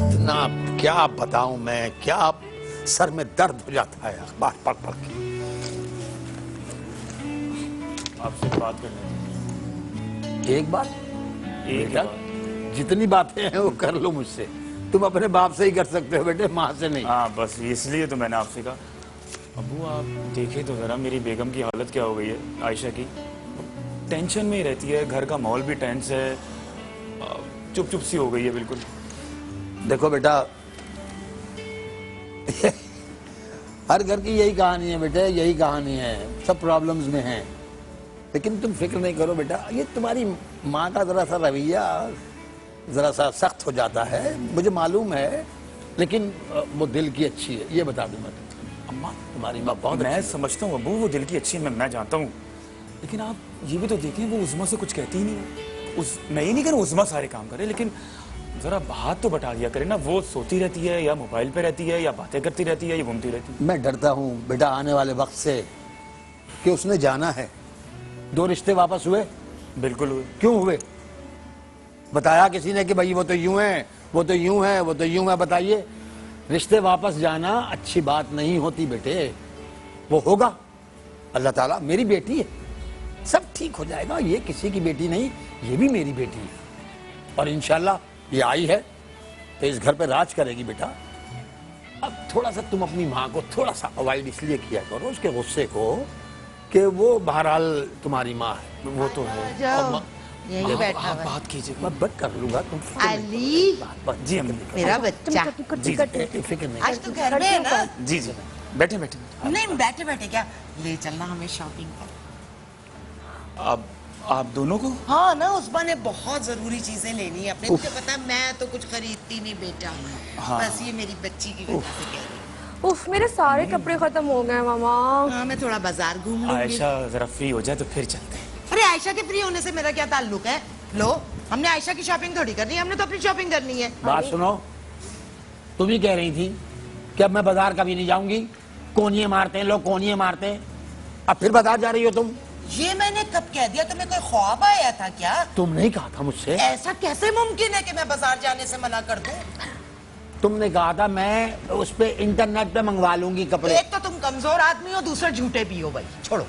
इतना क्या बताऊं मैं, क्या सर में दर्द हो जाता है अखबार पढ़ पढ़ के। आपसे बात करनी एक बात एक बेटा, जितनी बातें हैं वो कर लो मुझसे, तुम अपने बाप से ही कर सकते हो बेटे, माँ से नहीं। हाँ, बस इसलिए तो मैंने आपसे कहा। अबू आप देखे तो जरा मेरी बेगम की हालत क्या हो गई है, आयशा की। टेंशन में ही रहती है, घर का माहौल भी टेंस है, चुप चुप सी हो गई है बिल्कुल। देखो बेटा, हर घर की यही कहानी है बेटे, यही कहानी है, सब प्रॉब्लम्स में हैं। लेकिन तुम फिक्र नहीं करो बेटा, ये तुम्हारी माँ का जरा सा रवैया जरा सा सख्त हो जाता है, मुझे मालूम है, लेकिन वो दिल की अच्छी है, ये बता दूं मैं तुमको। अम्मा तुम्हारी माँ बहुत मैं अच्छी है। समझता हूँ अबू वो दिल की अच्छी है, मैं जानता हूँ, लेकिन आप ये भी तो देखें वो उज़मा से कुछ कहती ही नहीं है। मैं ये नहीं कह रहा उज़मा सारे काम करे, लेकिन जरा हाथ तो बटा दिया करे ना। वो सोती रहती है या मोबाइल पे रहती है या बातें करती रहती है या घूमती रहती है। मैं डरता हूँ बेटा आने वाले वक्त से कि उसने जाना है। 2 रिश्ते वापस हुए? बिल्कुल हुए। क्यों हुए? बताया किसी ने कि भाई वो तो यूं है, वो तो यूं है, वो तो यूं है? बताइए। रिश्ते वापस जाना अच्छी बात नहीं होती बेटे, वो होगा। अल्लाह ताला, मेरी बेटी है, सब ठीक हो जाएगा। ये किसी की बेटी नहीं, ये भी मेरी बेटी है और इंशाल्लाह ये आई है तो इस घर पे राज करेगी बेटा। अब थोड़ा सा तुम अपनी माँ को थोड़ा सा अवॉइड इसलिए किया करो, उसके गुस्से को, कि वो बहरहाल तुम्हारी माँ है। वो तो है। और माँ- यही बैठा आप हुआ है। बात कीजिए। मैं बट कर लूंगा, तुम फिक्र नहीं अली, करो। बात जी अम्मी। मेरा बच्चा, जी फिक्र नहीं आज तो घर में है ना? जी जी बैठे बैठे। नहीं बैठे बैठे क्या ले चलना हमें शॉपिंग पर। आप दोनों को? हाँ ना, उस्मा ने बहुत जरूरी चीजें लेनी है अपने। मुझे पता है मैं तो कुछ खरीदती नहीं बेटा, बस ये मेरी बच्ची की वजह से कह रही हूँ। उफ, मेरे सारे कपड़े खत्म हो गए मामा। हाँ, मैं थोड़ा बाजार घूम लूंगी। आयशा जरा फ्री हो जाए तो फिर चलते हैं। अरे आयशा के फ्री होने से मेरा क्या ताल्लुक है? लो, हमने आयशा की शॉपिंग थोड़ी करनी है, हमने तो अपनी शॉपिंग करनी है। बात सुनो, तुम ही कह रही थी कि अब मैं बाजार कभी नहीं जाऊंगी, कोनिये मारते हैं लोग, कोनिये मारते हैं, अब फिर बाजार जा रही हो तुम। ये मैंने कब कह दिया? तुम्हें कोई ख्वाब आया था क्या? तुम नहीं कहा था मुझसे? ऐसा कैसे मुमकिन है कि मैं बाजार जाने से मना कर दूं? तुमने कहा था मैं उस पे इंटरनेट पे मंगवा लूंगी कपड़े। एक तो तुम कमजोर आदमी हो, दूसरा झूठे भी हो। भाई छोड़ो।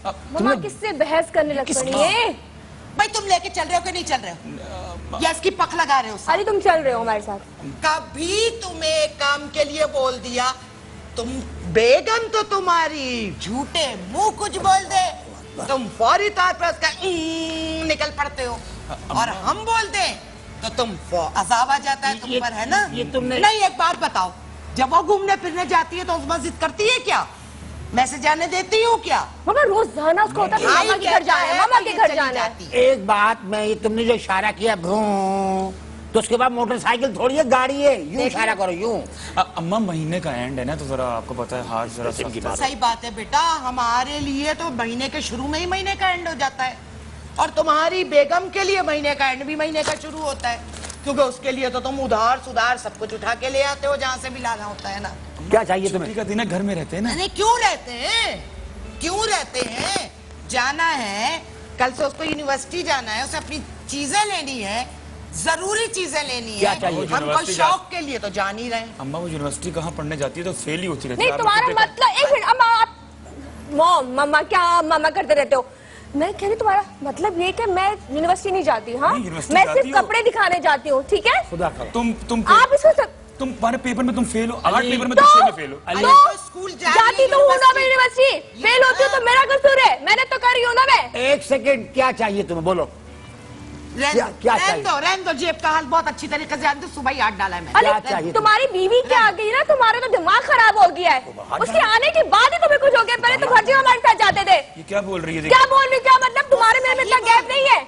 मामा किससे बहस करने लग पड़ी है? भाई तुम लेके चल रहे हो कि नहीं चल रहे हो? या इसकी पख लगा रहे हो? अरे तुम चल रहे हो हमारे साथ? कभी तुम्हें एक काम के लिए बोल दिया, तुम बेगम तो तुम्हारी झूठे मुंह कुछ बोल दे, तुम फौरी तौर पर उसका निकल पड़ते हो, और हम बोल दें तो तुम अजाब आ जाता है तुम पर, है ना? ये तुमने- नहीं, एक बात बताओ, जब वो घूमने फिरने जाती है तो उसमें जिद करती है क्या? मैं से जाने देती हूँ क्या? मामा रोजाना उसको होता है कि मामा के घर जाना है, मामा के घर जाना है। एक बात, मैं ये तुमने जो इशारा किया भ्रू, तो उसके बाद मोटरसाइकिल थोड़ी है, गाड़ी है, यूं इशारा करो यूं। अम्मा महीने का एंड है ना, तो जरा आपको पता है हाथ जरा सख्त है। सही बात है बेटा, हमारे लिए तो महीने के शुरू में ही महीने का एंड हो जाता है, और तुम्हारी बेगम के लिए महीने का एंड भी महीने का शुरू होता है, क्योंकि उसके लिए तो तुम उधार सुधार सब कुछ उठा के ले आते हो जहाँ से भी लाना होता है ना। क्या चाहिए तुम्हें? छुट्टी का दिन है, घर में रहते हैं ना। नहीं, क्यों रहते हैं, क्यों रहते हैं? जाना है, कल से उसको यूनिवर्सिटी जाना है, उसे अपनी चीजें लेनी है, जरूरी चीजें लेनी क्या है। चाहिए? हम कोई शौक के लिए तो जान ही रहे हैं। अम्मा वो यूनिवर्सिटी कहाँ पढ़ने जाती है तो फेल ही होती रहती है। नहीं तुम्हारा मतलब, एक मिनट अम्मा, आप मम्मा क्या मम्मा करते रहते हो? मैं कह रही तुम्हारा मतलब ये कि मैं यूनिवर्सिटी नहीं जाती। हाँ, मैं सिर्फ कपड़े दिखाने जाती हूँ, ठीक है? खुदा का आप इसको तुम हमारे पेपर में तुम फेल हो, 8 पेपर में तो, तुम 6 में फेल हो। तो स्कूल जाती तो हूँ ना मैं यूनिवर्सिटी, फेल होती हूँ तो मेरा कसूर है, मैंने तो कर रही हूँ ना मैं। एक सेकंड, क्या चाहिए तुम्हें बोलो? क्या चाहिए? रहने दो, जेब का हाल बहुत अच्छी तरीके से जानती हूँ, सुबह ही हाथ डाला है मैंने। क्या चाहिए? तुम्हारी बीवी क्या आ गई ना, तुम्हारा तो दिमाग खराब हो गया है। उसके आने के बाद ही तुम्हें कुछ हो गया, पहले तो खर्चे हमारे साथ जाते थे। ये क्या बोल रही है? क्या बोल रही, क्या मतलब? तुम्हारे मेरे में इतना गैप नहीं है।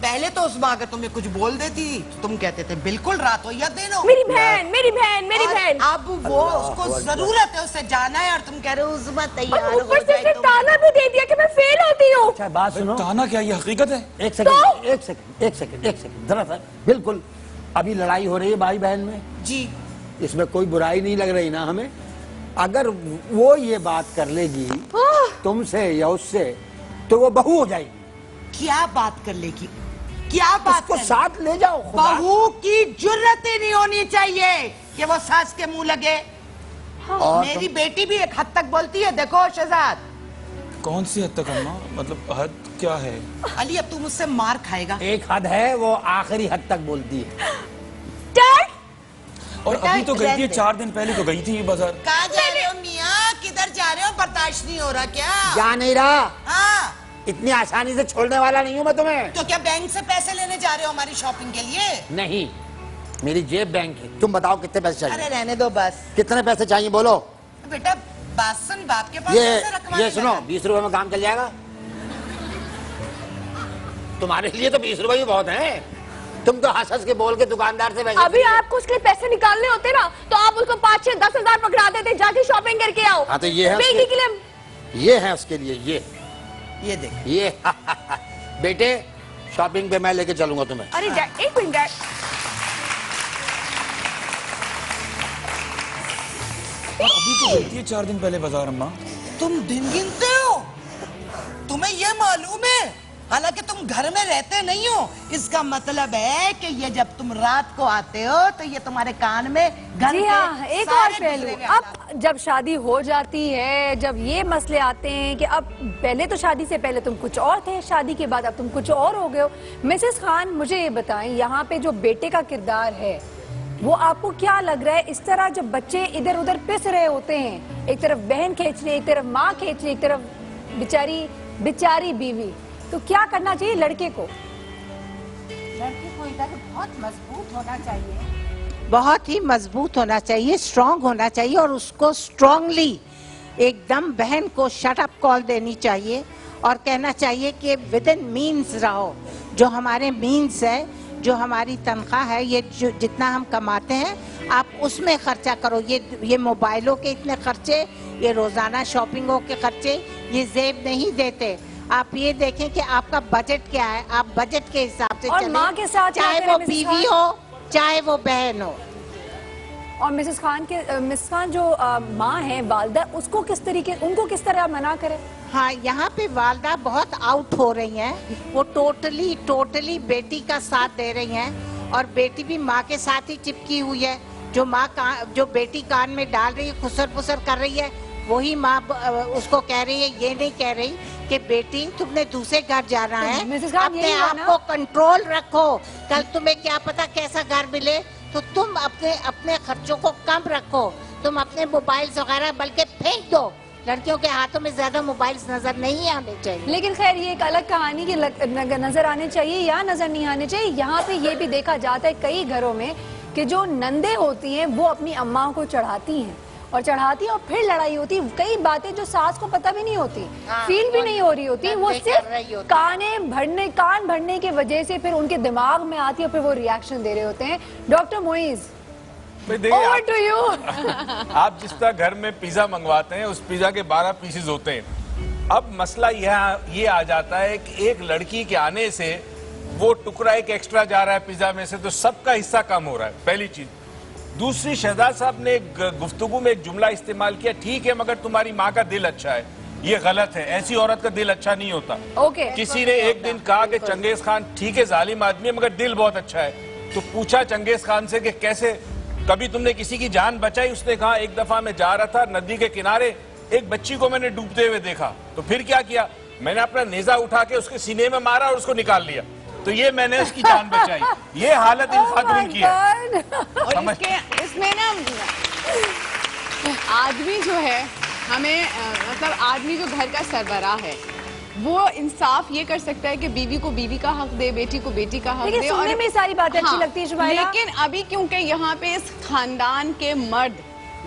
पहले तो उस माँ अगर तुम्हें कुछ बोल देती तो तुम कहते थे बिल्कुल रात हो या दिन हो। मेरी बहन, मेरी बहन, मेरी और बहन। अब वो उसको जरूरत है, उसे जाना है, और तुम कह रहे हो उसमें तैयार और हो ऊपर से जाए उसने तो। ताना भी दे दिया कि मैं फेल होती हूँ। अच्छा बात सुनो, ताना क्या, ये हकीकत है? एक सेकंड, एक सेकंड, एक सेकंड, एक सेकंड, जरा सा, बिल्कुल अभी लड़ाई हो रही है भाई बहन में, जी इसमें कोई बुराई नहीं लग रही ना हमें। अगर वो ये बात कर लेगी तुमसे या उससे तो वो बहू हो जाएगी। क्या बात कर लेगी, क्या बात उसको कर साथ ले जाओ। खुदा। बहू की जुर्रत ही नहीं होनी चाहिए कि वो सास के मुंह लगे। और मेरी बेटी भी एक हद तक बोलती है, देखो शहजाद। कौन सी हद तक अम्मा, मतलब हद क्या है? अली अब तू मुझसे मार खाएगा। एक हद है, वो आखिरी हद तक बोलती है। और बेटा, अभी तो गई थी, रहने दे। 4 दिन पहले तो गई थी बाजार। कहाँ जा रहे हो मियाँ, किधर जा रहे हो? बर्दाश्त नहीं हो रहा क्या? जा नहीं रहा, हाँ, इतनी आसानी से छोड़ने वाला नहीं हूं मैं तुम्हें। तो क्या बैंक से पैसे लेने जा रहे हो हमारी शॉपिंग के लिए? नहीं, मेरी जेब बैंक है। तुम बताओ कितने पैसे अरे चाहिए? रहने दो बस। कितने पैसे चाहिए बोलो? बेटा बात सुन, बाप के पास पैसे रखवाने ये सुनो, लगा। 20 रुपए में काम चल जाएगा? तुम्हारे लिए तो 20 रुपए ही बहुत है। तुम तो हंस हंस के बोल के दुकानदार से पैसे। अभी आपको उसके लिए पैसे निकालने होते ना तो आप उसको 5, 6, 10 हजार पकड़ा देते, जाके शॉपिंग करके आओ। हाँ तो ये है बेटी के लिए। ये है उसके लिए, ये देख, ये बेटे शॉपिंग पे मैं लेके चलूंगा तुम्हें। अरे डैड, एक मिनट डैड। और अभी तो गई थी 4 दिन पहले बाजार अम्मा। तुम दिन गिनते हो? तुम्हें ये मालूम है, हालांकि तुम घर में रहते नहीं हो, इसका मतलब है कि ये जब तुम रात को आते हो तो ये तुम्हारे कान में घर जी के हाँ, एक और सारे पहलू, गुजरे हुए हालात। अब जब शादी हो जाती है, जब ये मसले आते हैं कि अब पहले तो शादी से पहले तुम कुछ और थे, शादी के बाद अब तुम कुछ और हो गए हो। मिसेस खान मुझे ये बताएं, यहाँ पे जो बेटे का किरदार है वो आपको क्या लग रहा है? इस तरह जब बच्चे इधर उधर पिस रहे होते हैं, एक तरफ बहन खींच रही, एक तरफ माँ खींच रही, एक तरफ बेचारी बीवी, तो क्या करना चाहिए लड़के को? लड़के को इधर बहुत मजबूत होना चाहिए, बहुत ही मजबूत होना चाहिए, स्ट्रांग होना चाहिए, और उसको स्ट्रांगली एकदम बहन को शट अप कॉल देनी चाहिए और कहना चाहिए कि विद इन मीन्स रहो। जो हमारे मीन्स है, जो हमारी तनख्वाह है, ये जो जितना हम कमाते हैं आप उसमें खर्चा करो। ये मोबाइलों के इतने खर्चे, ये रोजाना शॉपिंगों के खर्चे, ये जेब नहीं देते। आप ये देखें कि आपका बजट क्या है, आप बजट के हिसाब से और चलें। माँ के साथ क्या चाहे करें वो मिसेस बीवी खान? हो चाहे वो बहन हो। और मिसेस खान जो माँ है, वालदा, उसको किस तरीके, उनको किस तरह मना करें? हाँ, यहाँ पे वालदा बहुत आउट हो रही हैं, वो टोटली बेटी का साथ दे रही हैं, और बेटी भी माँ के साथ ही चिपकी हुई है। जो बेटी कान में डाल रही है, खुसर पुसर कर रही है, वही माँ उसको कह रही है, ये नहीं कह रही कि बेटी तुमने दूसरे घर जाना है, मिसेस खान, अपने यही है आप ना? को कंट्रोल रखो। कल तुम्हें क्या पता कैसा घर मिले, तो तुम अपने खर्चों को कम रखो। तुम अपने मोबाइल्स वगैरह बल्कि फेंक दो। लड़कियों के हाथों में ज्यादा मोबाइल्स नजर नहीं आने चाहिए। लेकिन खैर ये एक अलग कहानी की नजर आने चाहिए या नजर नहीं आने चाहिए। यहाँ पे ये भी देखा जाता है कई घरों में कि जो नंदे होती हैं वो अपनी अम्मा को चढ़ाती हैं और फिर लड़ाई होती है। कई बातें जो सास को पता भी नहीं होती, फील भी नहीं हो रही होती, वो सिर्फ कान भरने की वजह से फिर उनके दिमाग में आती है, फिर वो रिएक्शन दे रहे होते हैं। Doctor Moiz, over to you. आप जिस तरह घर में पिज्जा मंगवाते हैं, उस पिज्जा के 12 पीसेस होते हैं। अब मसला ये आ जाता है कि एक लड़की के आने से वो टुकड़ा एक एक्स्ट्रा जा रहा है पिज्जा में से, तो सबका हिस्सा कम हो रहा है, पहली चीज। दूसरी, शहजाद साहब ने गुफ्तगू में एक जुमला इस्तेमाल किया, ठीक है मगर तुम्हारी माँ का दिल अच्छा है। ये गलत है, ऐसी औरत का दिल अच्छा नहीं होता। किसी ने एक दिन कहा कि चंगेज खान ठीक है जालिम आदमी है मगर दिल बहुत अच्छा है, तो पूछा चंगेज खान से कि कैसे, कभी तुमने किसी की जान बचाई? उसने कहा एक दफा मैं जा रहा था नदी के किनारे, एक बच्ची को मैंने डूबते हुए देखा, तो फिर क्या किया, मैंने अपना नेजा उठा के उसके सीने में मारा और उसको निकाल लिया, तो ये मैंने उसकी जान बचाई। ये हालत इन खातून की है। और इसमें ना आदमी जो है हमें मतलब आदमी जो घर का सरबराह है वो इंसाफ ये कर सकता है कि बीवी को बीवी का हक दे, बेटी को बेटी का हक दे। सुनने में सारी बातें अच्छी लगती है शुमाइला, लेकिन अभी क्योंकि यहाँ पे इस खानदान के मर्द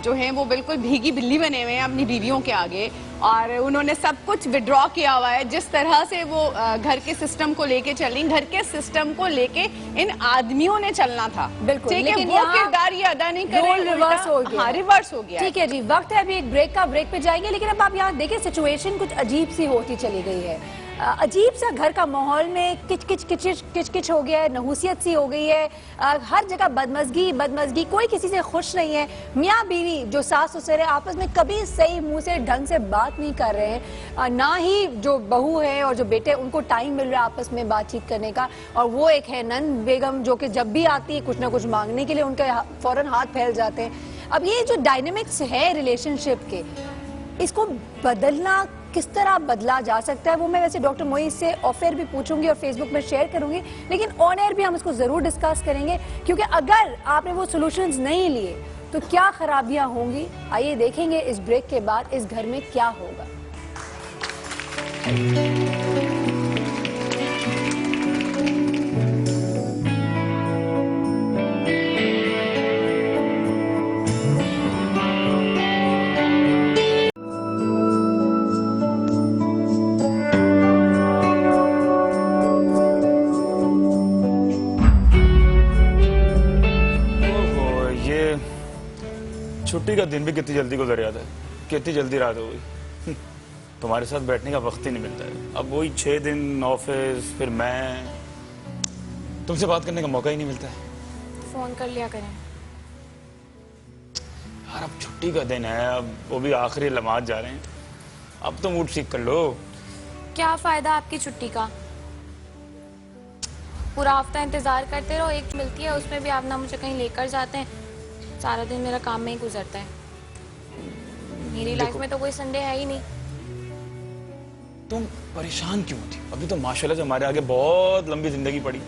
जो हैं वो बिल्कुल भीगी बिल्ली बने हुए हैं अपनी बीवियों के आगे, और उन्होंने सब कुछ विड्रॉ किया हुआ है। जिस तरह से वो घर के सिस्टम को लेके चल रही, घर के सिस्टम को लेके इन आदमियों ने चलना था। बिल्कुल, ठीक है, लेकिन वो यहाँ किरदार ये अदा नहीं कर रहे, रिवर्स हो गया। हाँ, रिवर्स हो गया। ठीक है जी, वक्त है अभी एक ब्रेक पे जाएंगे, लेकिन अब आप यहाँ देखिए सिचुएशन कुछ अजीब सी होती चली गई है। अजीब सा घर का माहौल में किच हो गया है, नहूसियत सी हो गई है, हर जगह बदमज़गी, कोई किसी से खुश नहीं है। मियाँ बीवी जो सास ससुर है आपस में कभी सही मुंह से ढंग से बात नहीं कर रहे हैं, ना ही जो बहू है और जो बेटे उनको टाइम मिल रहा है आपस में बातचीत करने का। और वो एक है नंद बेगम जो कि जब भी आती है कुछ ना कुछ मांगने के लिए उनके फौरन हाथ फैल जाते हैं। अब ये जो डायनेमिक्स है रिलेशनशिप के, इसको बदलना किस तरह बदला जा सकता है, वो मैं वैसे डॉक्टर मोइज से ऑफ एयर भी पूछूंगी और फेसबुक में शेयर करूंगी, लेकिन ऑन एयर भी हम इसको जरूर डिस्कस करेंगे, क्योंकि अगर आपने वो सॉल्यूशंस नहीं लिए तो क्या खराबियां होंगी। आइए देखेंगे इस ब्रेक के बाद इस घर में क्या होगा। छुट्टी का दिन भी कितनी जल्दी गुजर जाता है, कितनी जल्दी रात हो गई। तुम्हारे साथ बैठने का वक्त ही नहीं मिलता है। अब वही 6 दिन ऑफिस, फिर मैं, तुमसे बात करने का मौका ही नहीं मिलता है। फोन कर लिया करें यार, अब छुट्टी का दिन है, अब वो भी आखिरी लम्हात जा रहे हैं, अब तो मूड ठीक कर लो। क्या फायदा आपकी छुट्टी का, पूरा हफ्ता इंतजार करते रहो, एक मिलती है उसमें भी आप ना मुझे कहीं लेकर जाते हैं, सारा दिन मेरा काम में ही गुजरता है। मेरी लाइफ में तो कोई संडे है ही नहीं। तुम परेशान क्यों थी? अभी तो माशाल्लाह से हमारे आगे बहुत लंबी जिंदगी पड़ी,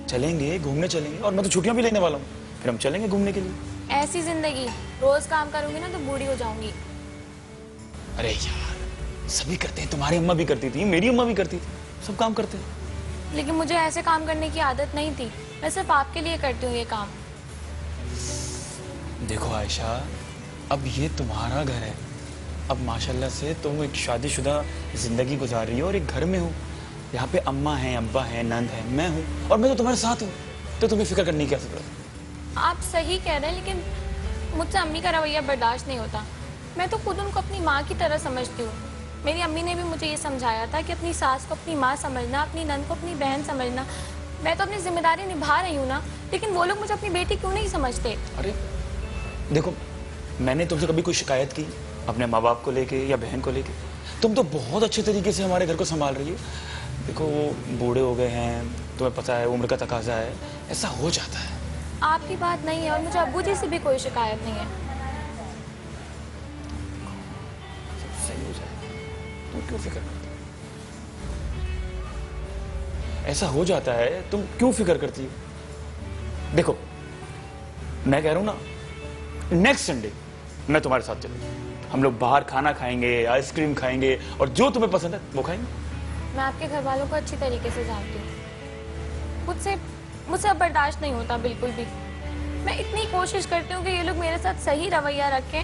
चलेंगे घूमने चलेंगे, और मैं तो छुट्टियां भी लेने वाला हूँ, फिर हम चलेंगे घूमने के लिए। ऐसी जिंदगी रोज काम करूंगी ना तो बूढ़ी हो जाऊंगी। अरे यार, सभी करते हैं, तुम्हारी अम्मा भी करती थी, मेरी अम्मा भी करती थी, सब काम करते हैं। लेकिन मुझे ऐसे काम करने की आदत नहीं थी, मैं सिर्फ आपके लिए करती हूँ ये काम। देखो आयशा, अब ये तुम्हारा घर है, अब माशाल्लाह से तुम एक शादीशुदा जिंदगी गुजार रही हो और एक घर में हो, यहाँ पे अम्मा है, अब्बा है, नंद है, मैं हूँ, और मैं तो तुम्हारे साथ हूँ, तो तुम्हें फिक्र करने की क्या जरूरत है? आप सही कह रहे हैं, लेकिन मुझसे अम्मी का रवैया बर्दाश्त नहीं होता। मैं तो खुद उनको अपनी माँ की तरह समझती हूँ। मेरी अम्मी ने भी मुझे ये समझाया था कि अपनी सास को अपनी माँ समझना, अपनी नंद को अपनी बहन समझना। मैं तो अपनी जिम्मेदारी निभा रही हूँ ना, लेकिन वो लोग मुझे अपनी बेटी क्यों नहीं समझते? अरे देखो, मैंने तुमसे कभी कोई शिकायत की अपने माँ बाप को लेके या बहन को लेके? तुम तो बहुत अच्छे तरीके से हमारे घर को संभाल रही हो। देखो, वो बूढ़े हो गए हैं, तुम्हें पता है उम्र का तकाजा है, ऐसा हो जाता है। आपकी बात नहीं है, और मुझे अब्बू जी से भी कोई शिकायत नहीं है। सही हो जाएगा, तुम क्यों फिक्र करती हो? ऐसा हो जाता है, तुम क्यों फिक्र करती हो? देखो, मैं कह रहा हूं ना, नेक्स्ट संडे मैं तुम्हारे साथ चलूंगा, हम लोग बाहर खाना खाएंगे, आइसक्रीम खाएंगे, और जो तुम्हें पसंद है वो खाएंगे। मैं आपके घर वालों को अच्छी तरीके से जानती हूँ, मुझसे अब बर्दाश्त नहीं होता बिल्कुल भी। मैं इतनी कोशिश करती हूँ कि ये लोग मेरे साथ सही रवैया रखें।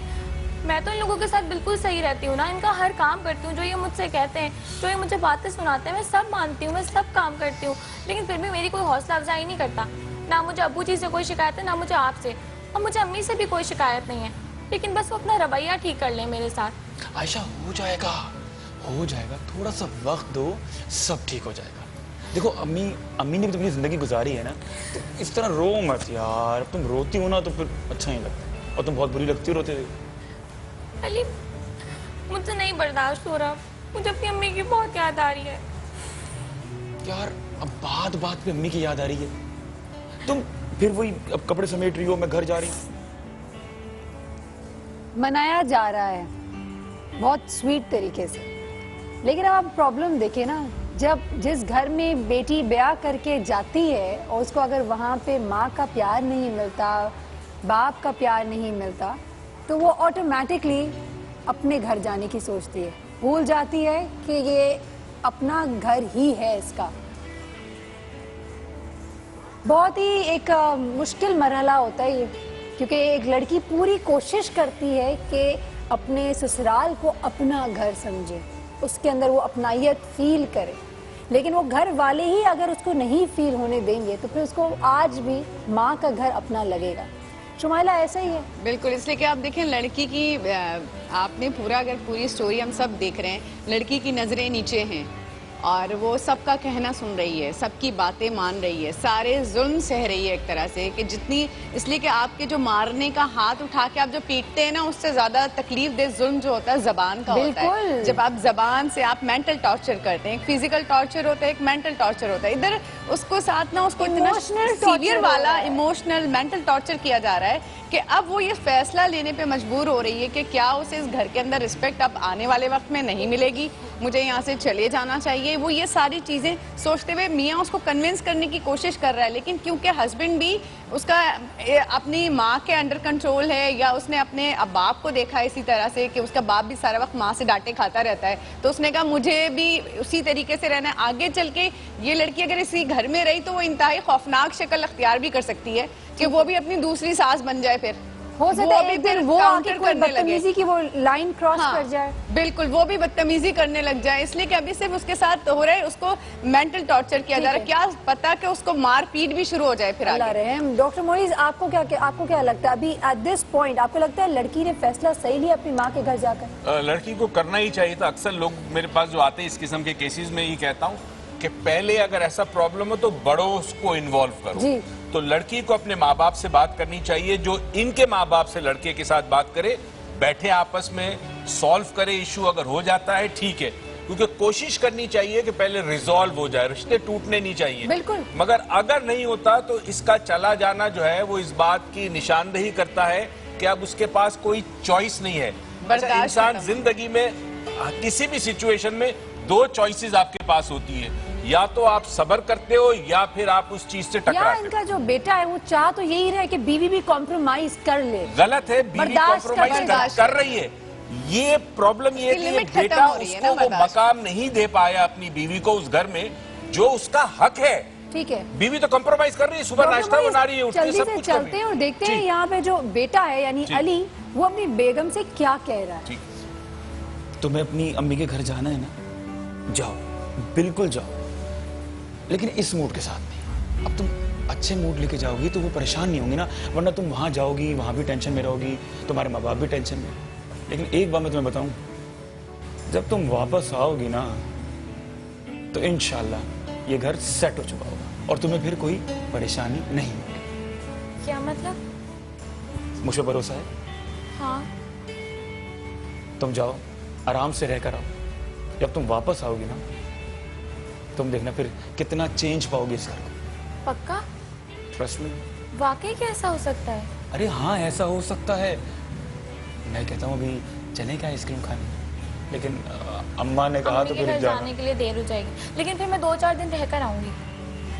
मैं तो इन लोगों के साथ बिल्कुल सही रहती हूँ ना, इनका हर काम करती हूँ, जो ये मुझसे कहते हैं, जो ये मुझे बातें सुनाते हैं, मैं सब मानती हूँ, मैं सब काम करती हूँ, लेकिन फिर भी मेरी कोई हौसला अफजाई नहीं करता। ना मुझे अब्बू जी से कोई शिकायत है, ना मुझे आपसे, और मुझे अम्मी से भी कोई शिकायत नहीं है, लेकिन बस वो अपना रवैया ठीक कर लें मेरे साथ। आयशा हो जाएगा, थोड़ा सा वक्त दो, सब ठीक हो जाएगा। देखो अम्मी ने भी अपनी जिंदगी गुजारी है ना, तो इस तरह रो मत यार। तुम रोती हो ना तो फिर अच्छा नहीं लगता, और तुम बहुत बुरी लगती हो रोते हुए। अली, मुझसे नहीं बर्दाश्त हो रहा, मुझे अपनी अम्मी की बहुत याद आ रही है। यार अब बात पे अम्मी की याद आ रही है, तुम फिर वही अब कपड़े समेट रही हो, मैं घर जा रही हूँ। मनाया जा रहा है बहुत स्वीट तरीके से, लेकिन अब आप प्रॉब्लम देखें ना, जब जिस घर में बेटी ब्याह करके जाती है और उसको अगर वहाँ पे माँ का प्यार नहीं मिलता, बाप का प्यार नहीं मिलता, तो वो ऑटोमेटिकली अपने घर जाने की सोचती है, भूल जाती है कि ये अपना घर ही है इसका। बहुत ही एक मुश्किल मरहला होता है ये, क्योंकि एक लड़की पूरी कोशिश करती है कि अपने ससुराल को अपना घर समझे, उसके अंदर वो अपनायत फील करे, लेकिन वो घर वाले ही अगर उसको नहीं फील होने देंगे तो फिर उसको आज भी माँ का घर अपना लगेगा। शुमाइला ऐसा ही है। बिल्कुल, इसलिए कि आप देखें लड़की की आपने पूरा अगर पूरी स्टोरी हम सब देख रहे हैं, लड़की की नज़रें नीचे हैं और वो सबका कहना सुन रही है, सबकी बातें मान रही है, सारे जुल्म सह रही है एक तरह से, कि जितनी, इसलिए कि आपके जो मारने का हाथ उठा के आप जो पीटते हैं ना, उससे ज्यादा तकलीफ दे जुल्म जो होता है जबान का होता है। जब आप जबान से आप मेंटल टॉर्चर करते हैं, एक फिजिकल टॉर्चर होता है, एक मेंटल टॉर्चर होता है। इधर उसको साथ ना उसको इतना सीवियर वाला इमोशनल मेंटल टॉर्चर किया जा रहा है कि अब वो ये फैसला लेने पे मजबूर हो रही है कि क्या उसे इस घर के अंदर रिस्पेक्ट अब आने वाले वक्त में नहीं मिलेगी, मुझे यहाँ से चले जाना चाहिए। वो ये सारी चीज़ें सोचते हुए मियाँ उसको कन्विंस करने की कोशिश कर रहा है, लेकिन क्योंकि हस्बैंड भी उसका अपनी माँ के अंडर कंट्रोल है, या उसने अपने बाप को देखा है इसी तरह से कि उसका बाप भी सारा वक्त माँ से डांटे खाता रहता है, तो उसने कहा मुझे भी उसी तरीके से रहना है। आगे चल के ये लड़की अगर इसी घर में रही तो वो इंतहाई खौफनाक शक्ल अख्तियार भी कर सकती है कि वो भी अपनी दूसरी सास बन जाए, फिर हो सकता है एक दिन वो आके कोई बदतमीजी की वो लाइन क्रॉस हाँ, कर जाए। बिल्कुल, वो भी बदतमीजी करने लग जाए, इसलिए कि अभी सिर्फ उसके साथ हो रहा है, उसको मेंटल टॉर्चर किया जा रहा है, क्या पता कि उसको मार पीट भी शुरू हो जाए फिर आगे। रहम। डॉक्टर मोइज, आपको क्या लगता है अभी एट दिस पॉइंट, आपको लगता है लड़की ने फैसला सही लिया अपनी माँ के घर जाकर? लड़की को करना ही चाहिए था। अक्सर लोग मेरे पास जो आते हैं इस किस्म के केसेस में, ये कहता हूँ कि पहले अगर ऐसा प्रॉब्लम हो तो बड़ों को इन्वॉल्व करो जी। तो लड़की को अपने माँ बाप से बात करनी चाहिए, जो इनके माँ बाप से लड़के के साथ बात करे, बैठे आपस में सॉल्व करे इशू। अगर हो जाता है ठीक है, क्योंकि कोशिश करनी चाहिए कि पहले रिजॉल्व हो जाए, रिश्ते टूटने नहीं चाहिए। बिल्कुल। मगर अगर नहीं होता तो इसका चला जाना जो है वो इस बात की निशानदेही करता है कि अब उसके पास कोई चॉइस नहीं है। अच्छा, इंसान जिंदगी में किसी भी सिचुएशन में दो चॉइसेस आपके पास होती है, या तो आप सब्र करते हो या फिर आप उस चीज से टकराते हो। इनका जो बेटा है वो चाह तो यही रहे कि बीवी भी कॉम्प्रोमाइज कर ले। गलत है, बीवी कॉम्प्रोमाइज कर रही है। ये प्रॉब्लम ये है कि ये बेटा उसको वो मकाम नहीं दे पाया अपनी बीवी को उस घर में जो उसका हक है। ठीक है, बीवी तो कॉम्प्रोमाइज कर रही है, सुबह नाश्ता बना रही है, उठती है, सब कुछ चलते हैं और देखते हैं यहाँ पे जो बेटा है यानी अली, वो अपनी बेगम से क्या कह रहा है। तुम्हें अपनी अम्मी के घर जाना है ना, जाओ, बिल्कुल जाओ, लेकिन इस मूड के साथ नहीं। अब तुम अच्छे मूड लेके जाओगी तो वो परेशान नहीं होंगी ना, वरना तुम वहां जाओगी, वहां भी टेंशन में रहोगी, तुम्हारे माँ बाप भी टेंशन में। लेकिन एक बात मैं तुम्हें बताऊं, जब तुम वापस आओगी ना तो इंशाल्लाह ये घर सेट हो चुका होगा और तुम्हें फिर कोई परेशानी नहीं होगी। क्या मतलब? मुझ पर भरोसा है? हाँ। तुम जाओ, आराम से रहकर आओ। जब तुम वापस आओगी ना तुम देखना फिर कितना चेंज पाओगे इस घर को। पक्का? Trust me. वाकई क्या ऐसा हो सकता है? अरे हाँ, ऐसा हो सकता है। मैं कहता हूँ अभी चलें क्या आइसक्रीम खाने, लेकिन अम्मा ने कहा तो फिर जाने के लिए देर हो जाएगी, लेकिन फिर मैं 2-4 दिन रहकर आऊंगी।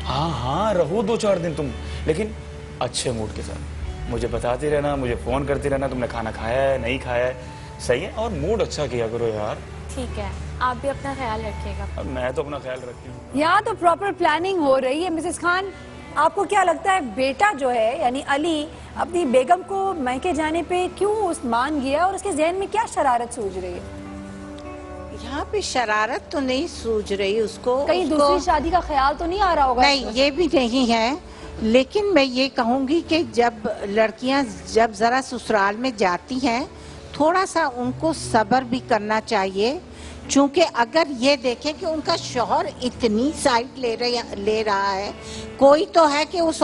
हाँ हाँ, रहो 2-4 दिन तुम, लेकिन अच्छे मूड के साथ मुझे बताते रहना, मुझे फोन करते रहना तुमने खाना खाया है नहीं खाया है, सही है? और मूड अच्छा किया करो यार। ठीक है, आप भी अपना ख्याल रखिएगा। अब मैं तो अपना ख्याल रखती हूँ। यहाँ तो प्रॉपर प्लानिंग हो रही है मिसेस खान। आपको क्या लगता है बेटा जो है यानी अली अपनी बेगम को मैके जाने पे क्यों उस मान गया और उसके जहन में क्या शरारत सूझ रही है? यहाँ पे शरारत तो नहीं सूझ रही उसको। कहीं दूसरी शादी का ख्याल तो नहीं आ रहा होगा? नहीं, ये भी नहीं है, लेकिन मैं ये कहूँगी कि जब लड़कियाँ जब जरा ससुराल में जाती हैं थोड़ा सा उनको सब्र भी करना चाहिए, क्योंकि अगर ये देखें कि उनका शौहर इतनी साइड ले रहा है, कोई तो है कि उस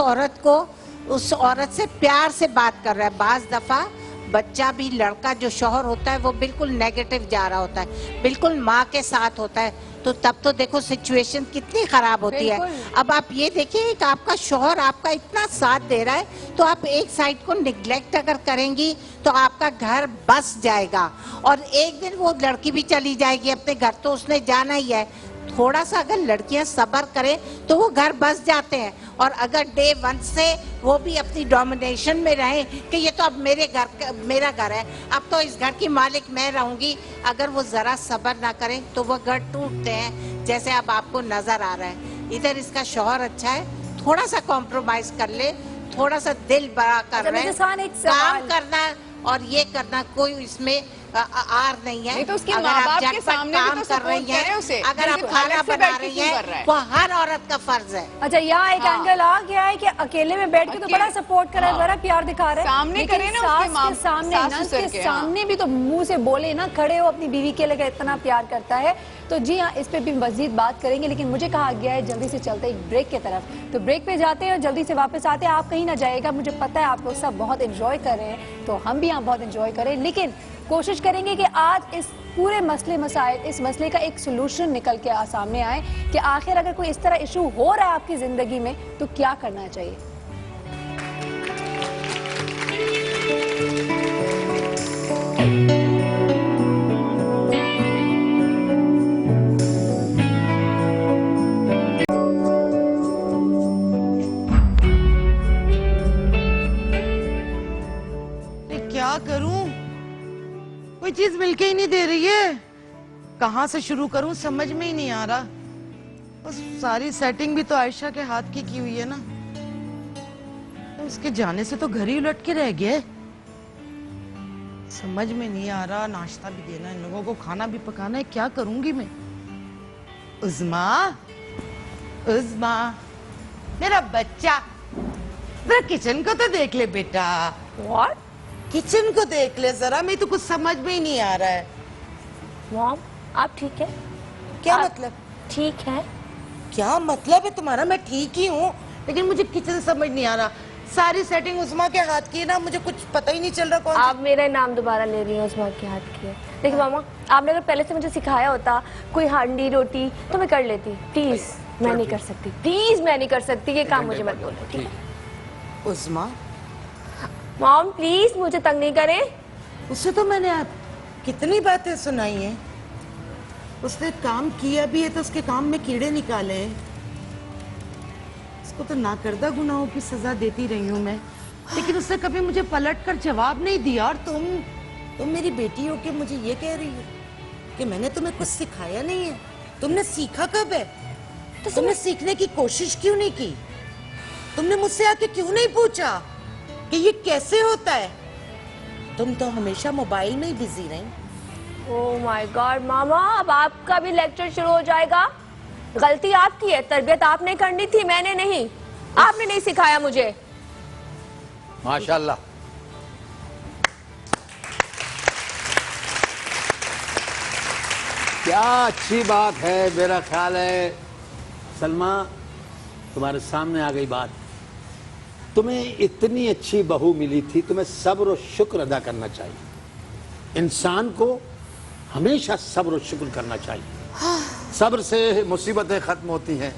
औरत से प्यार से बात कर रहा है। बाज दफा बच्चा भी, लड़का जो शौहर होता है वो बिल्कुल नेगेटिव जा रहा होता है, बिल्कुल माँ के साथ होता है, तो तब तो देखो सिचुएशन कितनी खराब होती है। अब आप ये देखिए कि आपका शौहर आपका इतना साथ दे रहा है, तो आप एक साइड को निग्लेक्ट अगर करेंगी तो आपका घर बस जाएगा और एक दिन वो लड़की भी चली जाएगी अपने घर, तो उसने जाना ही है। थोड़ा सा अगर लड़कियां सब्र करें तो वो घर बस जाते हैं, और अगर डे 1 से वो भी अपनी डोमिनेशन में रहें कि ये तो अब मेरा घर है, अब तो इस घर की मालिक मैं रहूंगी, अगर वो जरा सब्र ना करें तो वो घर टूटते हैं, जैसे अब आपको नजर आ रहा है। इधर इसका शौहर अच्छा है, थोड़ा सा कॉम्प्रोमाइज कर ले, थोड़ा सा दिल बड़ा कर रहे हैं, काम करना और ये करना, कोई इसमें आर नहीं है। नहीं तो उसके अगर माँ आप बाप के झटपट सामने भी काम तो कर रही सपोर्ट करे हैं, उसे। अगर आप बिल्कुल, खाना अलग से बना बैठ के रही क्यों कर रहा हैं, है? वो हर औरत का फर्ज है। अच्छा, यहाँ एक हाँ। एंगल आ गया है कि अकेले में बैठ के तो बड़ा सपोर्ट कर रहा है, बड़ा प्यार दिखा रहा है, सामने लेकिन करे ना सास उसके माँ- के सामने, सास नंद ससुर के के, हाँ। सामने भी तो मुंह से बोले ना, खड़े हो अपनी बीवी के लिए इतना प्यार करता है। तो जी हाँ, इस पे भी मजीद बात करेंगे, लेकिन मुझे कहा गया है जल्दी से चलते एक ब्रेक की तरफ, तो ब्रेक पे जाते हैं और जल्दी से वापस आते हैं। आप कहीं ना जाएगा, मुझे पता है आप लोग सब बहुत एंजॉय कर रहे हैं, तो हम भी यहाँ बहुत एंजॉय करें, लेकिन कोशिश करेंगे कि आज इस पूरे इस मसले का एक सोल्यूशन निकल के सामने आए कि आखिर अगर कोई इस तरह इशू हो रहा है आपकी जिंदगी में तो क्या करना चाहिए। क्या करूं, कोई चीज मिलके ही नहीं दे रही है, कहां से शुरू करूं समझ में ही नहीं आ रहा। उस सारी सेटिंग भी तो आयशा के हाथ की हुई है ना, तो उसके जाने से तो घर ही उलट के रह गए। समझ में नहीं आ रहा, नाश्ता भी देना इन लोगों को, खाना भी पकाना है, क्या करूंगी मैं। उज़्मा, उज़्मा मेरा बच्चा, जरा किचन को तो देख ले बेटा। व्हाट? किचन को देख ले जरा, मैं तो कुछ समझ में ही नहीं आ रहा है। मॉम, आप ठीक है? क्या मतलब? ठीक है। क्या मतलब है तुम्हारा? मैं ठीक ही हूँ, लेकिन मुझे किचन समझ नहीं आ रहा। सारी सेटिंग उस्मा के हाथ की है ना, मुझे कुछ पता ही नहीं चल रहा कौन सा। आप मेरा नाम दोबारा ले रही हैं उस्मा के हाथ की है। देखिए मामा, आपने अगर पहले से मुझे सिखाया होता कोई हांडी रोटी तो मैं कर लेती। प्लीज मैं नहीं कर सकती, प्लीज मैं नहीं कर सकती, ये काम मुझे मत बोलो, ठीक है? उस्मा, मॉम प्लीज मुझे तंग नहीं करें। उससे तो मैंने आप कितनी बातें सुनाई हैं, उसने काम किया भी है तो उसके काम में कीड़े निकाले हैं। उसको तो नाकर्दा गुनाहों की सजा देती रही हूँ मैं, लेकिन उसने कभी मुझे पलट कर जवाब नहीं दिया। और तुम मेरी बेटी हो के मुझे ये कह रही हो कि मैंने तुम्हें कुछ सिखाया नहीं है। तुमने सीखा कब है? तो तुमने सीखने की कोशिश क्यों नहीं की? तुमने मुझसे आके क्यों नहीं पूछा कि ये कैसे होता है? तुम तो हमेशा मोबाइल में ही बिजी रही। ओह माय गॉड मामा, अब आपका भी लेक्चर शुरू हो जाएगा। गलती आपकी है, तरबियत आपने करनी थी, मैंने नहीं। आपने नहीं सिखाया मुझे। माशाल्लाह। क्या अच्छी बात है। मेरा ख्याल है सलमा तुम्हारे सामने आ गई बात। तुम्हें इतनी अच्छी बहू मिली थी, तुम्हें सब्र और शुक्र अदा करना चाहिए। इंसान को हमेशा सब्र और शुक्र करना चाहिए। सब्र से मुसीबतें खत्म होती हैं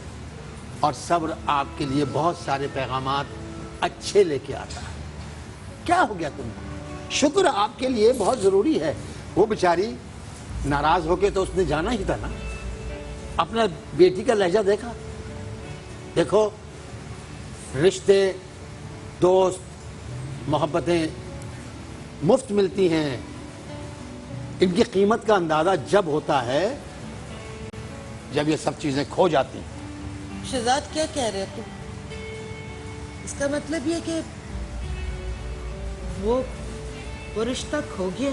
और सब्र आपके लिए बहुत सारे पैगामात अच्छे लेके आता है। क्या हो गया तुमको? शुक्र आपके लिए बहुत जरूरी है। वो बेचारी नाराज होके तो उसने जाना ही था ना। अपना बेटी का लहजा देखा, देखो रिश्ते, दोस्त, मोहब्बतें मुफ्त मिलती हैं। इनकी कीमत का अंदाजा जब होता है जब ये सब चीजें खो जाती हैं। शहजाद क्या कह रहे हो तुम? इसका मतलब ये कि वो रिश्ता खो गया।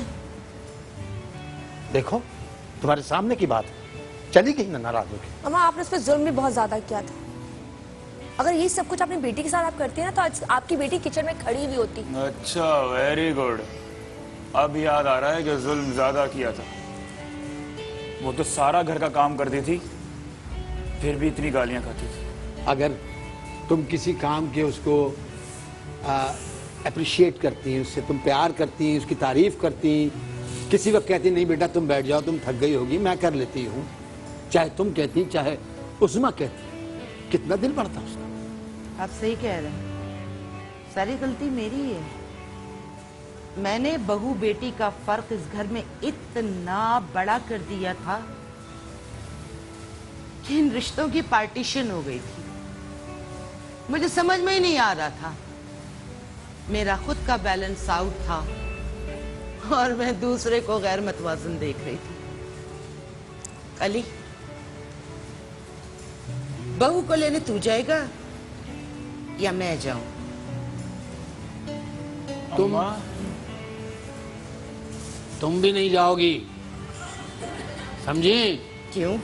देखो तुम्हारे सामने की बात है, चली गई ना नाराज होकर। अम्मा आपने उस पर जुल्म भी बहुत ज्यादा किया था। अगर ये सब कुछ अपनी बेटी के साथ आप करती हैं ना तो आज आपकी बेटी किचन में खड़ी हुई होती। अच्छा, वेरी गुड। अब याद आ रहा है कि जुल्म ज्यादा किया था। वो तो सारा घर का काम करती थी, फिर भी इतनी गालियां खाती थी। अगर तुम किसी काम के उसको अप्रिशिएट करती हैं, उससे तुम प्यार करती हैं, उसकी तारीफ करती, किसी वक्त कहती नहीं बेटा तुम बैठ जाओ तुम थक गई होगी मैं कर लेती हूँ, चाहे तुम कहती चाहे उस्मा कहती, कितना दिल बढ़ता उसका। आप सही कह रहे हैं, सारी गलती मेरी है। मैंने बहू बेटी का फर्क इस घर में इतना बड़ा कर दिया था कि इन रिश्तों की पार्टीशन हो गई थी। मुझे समझ में ही नहीं आ रहा था, मेरा खुद का बैलेंस आउट था और मैं दूसरे को गैर मतवाजन देख रही थी। अली, बहू को लेने तू जाएगा या मैं जाऊं? तुम भी नहीं जाओगी, समझी? क्यों?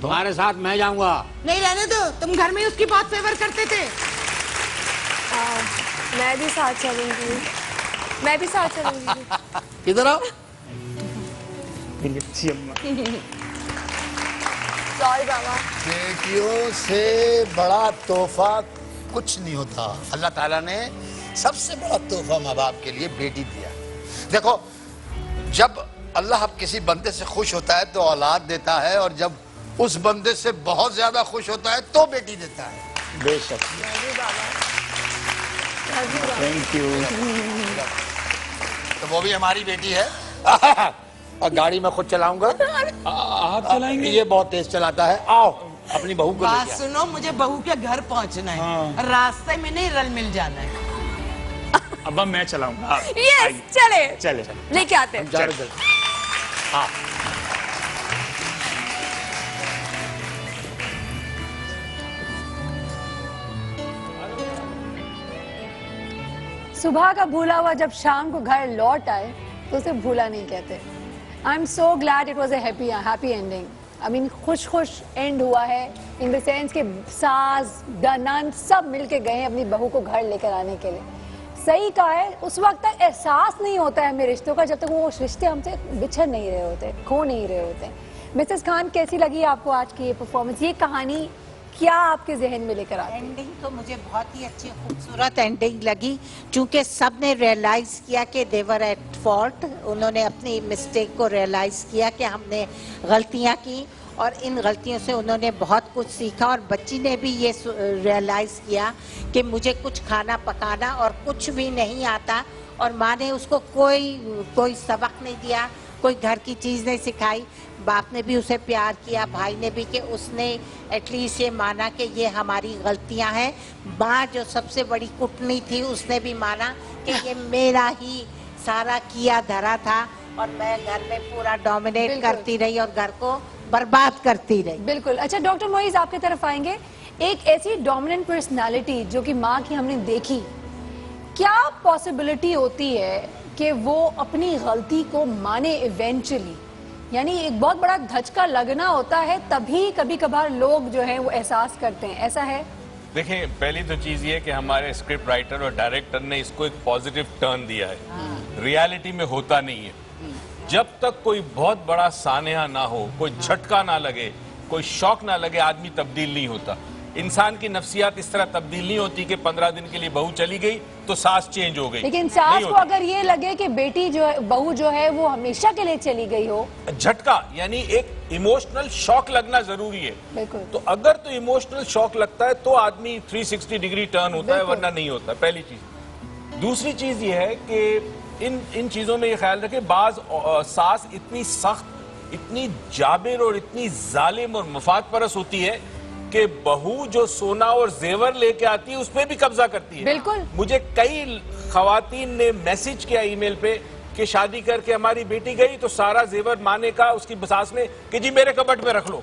तुम्हारे साथ मैं जाऊंगा। नहीं रहने दो, तुम घर में उसकी बहुत फेवर करते थे। मैं भी साथ चलूंगी, मैं भी साथ चलूंगी। किधर आओ? अच्छी अम्मा। सॉरी बाबा। बेटियों से बड़ा तोहफा कुछ नहीं होता। अल्लाह ताला ने सबसे बड़ा तोहफा माँ बाप के लिए बेटी दिया। देखो, जब अल्लाह अब किसी बंदे से खुश होता है तो औलाद देता है, और जब उस बंदे से बहुत ज्यादा खुश होता है तो बेटी देता है। बेशक। Thank you. तो वो भी हमारी बेटी है। और गाड़ी में खुद चलाऊंगा। आप चलाएंगे? ये बहुत तेज चलाता है। आओ अपनी बहू को बात लेके आओ। सुनो, मुझे बहू के घर पहुंचना है। हाँ। रास्ते में नहीं रल मिल जाना है। अब्बा मैं चलाऊंगा। आप यस, आइए। चले चले। लेके आते हैं। जा रहे जल्दी। हाँ। सुबह का भूला हुआ जब शाम को घर लौट आए तो उसे भूला नहीं कहते। I am so glad it was a happy ending. I mean खुश एंड हुआ है इन द सेंस के सास ननद सब मिलके गए हैं अपनी बहू को घर लेकर आने के लिए। सही कहा है, उस वक्त तक एहसास नहीं होता है हमें रिश्तों का जब तक वो रिश्ते हमसे बिछड़ नहीं रहे होते, खो नहीं रहे होते। मिसेस खान, कैसी लगी आपको आज की ये परफॉर्मेंस, ये कहानी क्या आपके जहन में लेकर आती है? एंडिंग तो मुझे बहुत ही अच्छी खूबसूरत एंडिंग लगी, क्योंकि सब ने रियलाइज किया कि दे वर एट फॉल्ट। उन्होंने अपनी मिस्टेक को रियलाइज किया कि हमने गलतियां की, और इन गलतियों से उन्होंने बहुत कुछ सीखा। और बच्ची ने भी ये रियलाइज किया कि मुझे कुछ खाना पकाना और कुछ भी नहीं आता, और माँ ने उसको कोई सबक नहीं दिया, कोई घर की चीज़ नहीं सिखाई। बाप ने भी उसे प्यार किया, भाई ने भी, कि उसने एटलीस्ट ये माना कि ये हमारी गलतियां हैं। माँ जो सबसे बड़ी कुटनी थी उसने भी माना कि ये मेरा ही सारा किया धरा था, और मैं घर में पूरा डोमिनेट करती रही और घर को बर्बाद करती रही। बिल्कुल। अच्छा डॉक्टर मोइज, आपकी तरफ आएंगे। एक ऐसी डोमिनेंट पर्सनालिटी जो कि माँ की हमने देखी, क्या पॉसिबिलिटी होती है कि वो अपनी गलती को माने इवेंचुअली? यानी एक बहुत बड़ा धचका लगना होता है तभी कभी कभार लोग जो है वो एहसास करते हैं, ऐसा है? देखिए, पहली तो चीज ये कि हमारे स्क्रिप्ट राइटर और डायरेक्टर ने इसको एक पॉजिटिव टर्न दिया है। रियलिटी में होता नहीं है। जब तक कोई बहुत बड़ा सानेहा ना हो, कोई झटका ना लगे, कोई शॉक ना लगे, आदमी तब्दील नहीं होता। इंसान की नफ्सियात इस तरह तब्दील नहीं होती कि 15 दिन के लिए बहू चली गई तो सास चेंज हो गई। लेकिन सास को अगर ये लगे कि बेटी जो है, बहू जो है वो हमेशा के लिए चली गई हो, झटका यानी एक इमोशनल शॉक लगना जरूरी है। बिल्कुल। तो अगर तो इमोशनल शॉक लगता है तो आदमी 360 डिग्री टर्न होता है, वरना नहीं होता। पहली चीज। दूसरी चीज ये है कि इन चीजों में ये ख्याल रखें, बाज सास इतनी सख्त, इतनी जाबिर और इतनी जालिम और मफाद परस होती है कि बहू जो सोना और जेवर लेके आती है उस पर भी कब्जा करती है। बिल्कुल। मुझे कई खवातीन ने मैसेज किया ईमेल पे कि शादी करके हमारी बेटी गई तो सारा जेवर माने का, उसकी सास ने कि जी मेरे कबट में रख लो।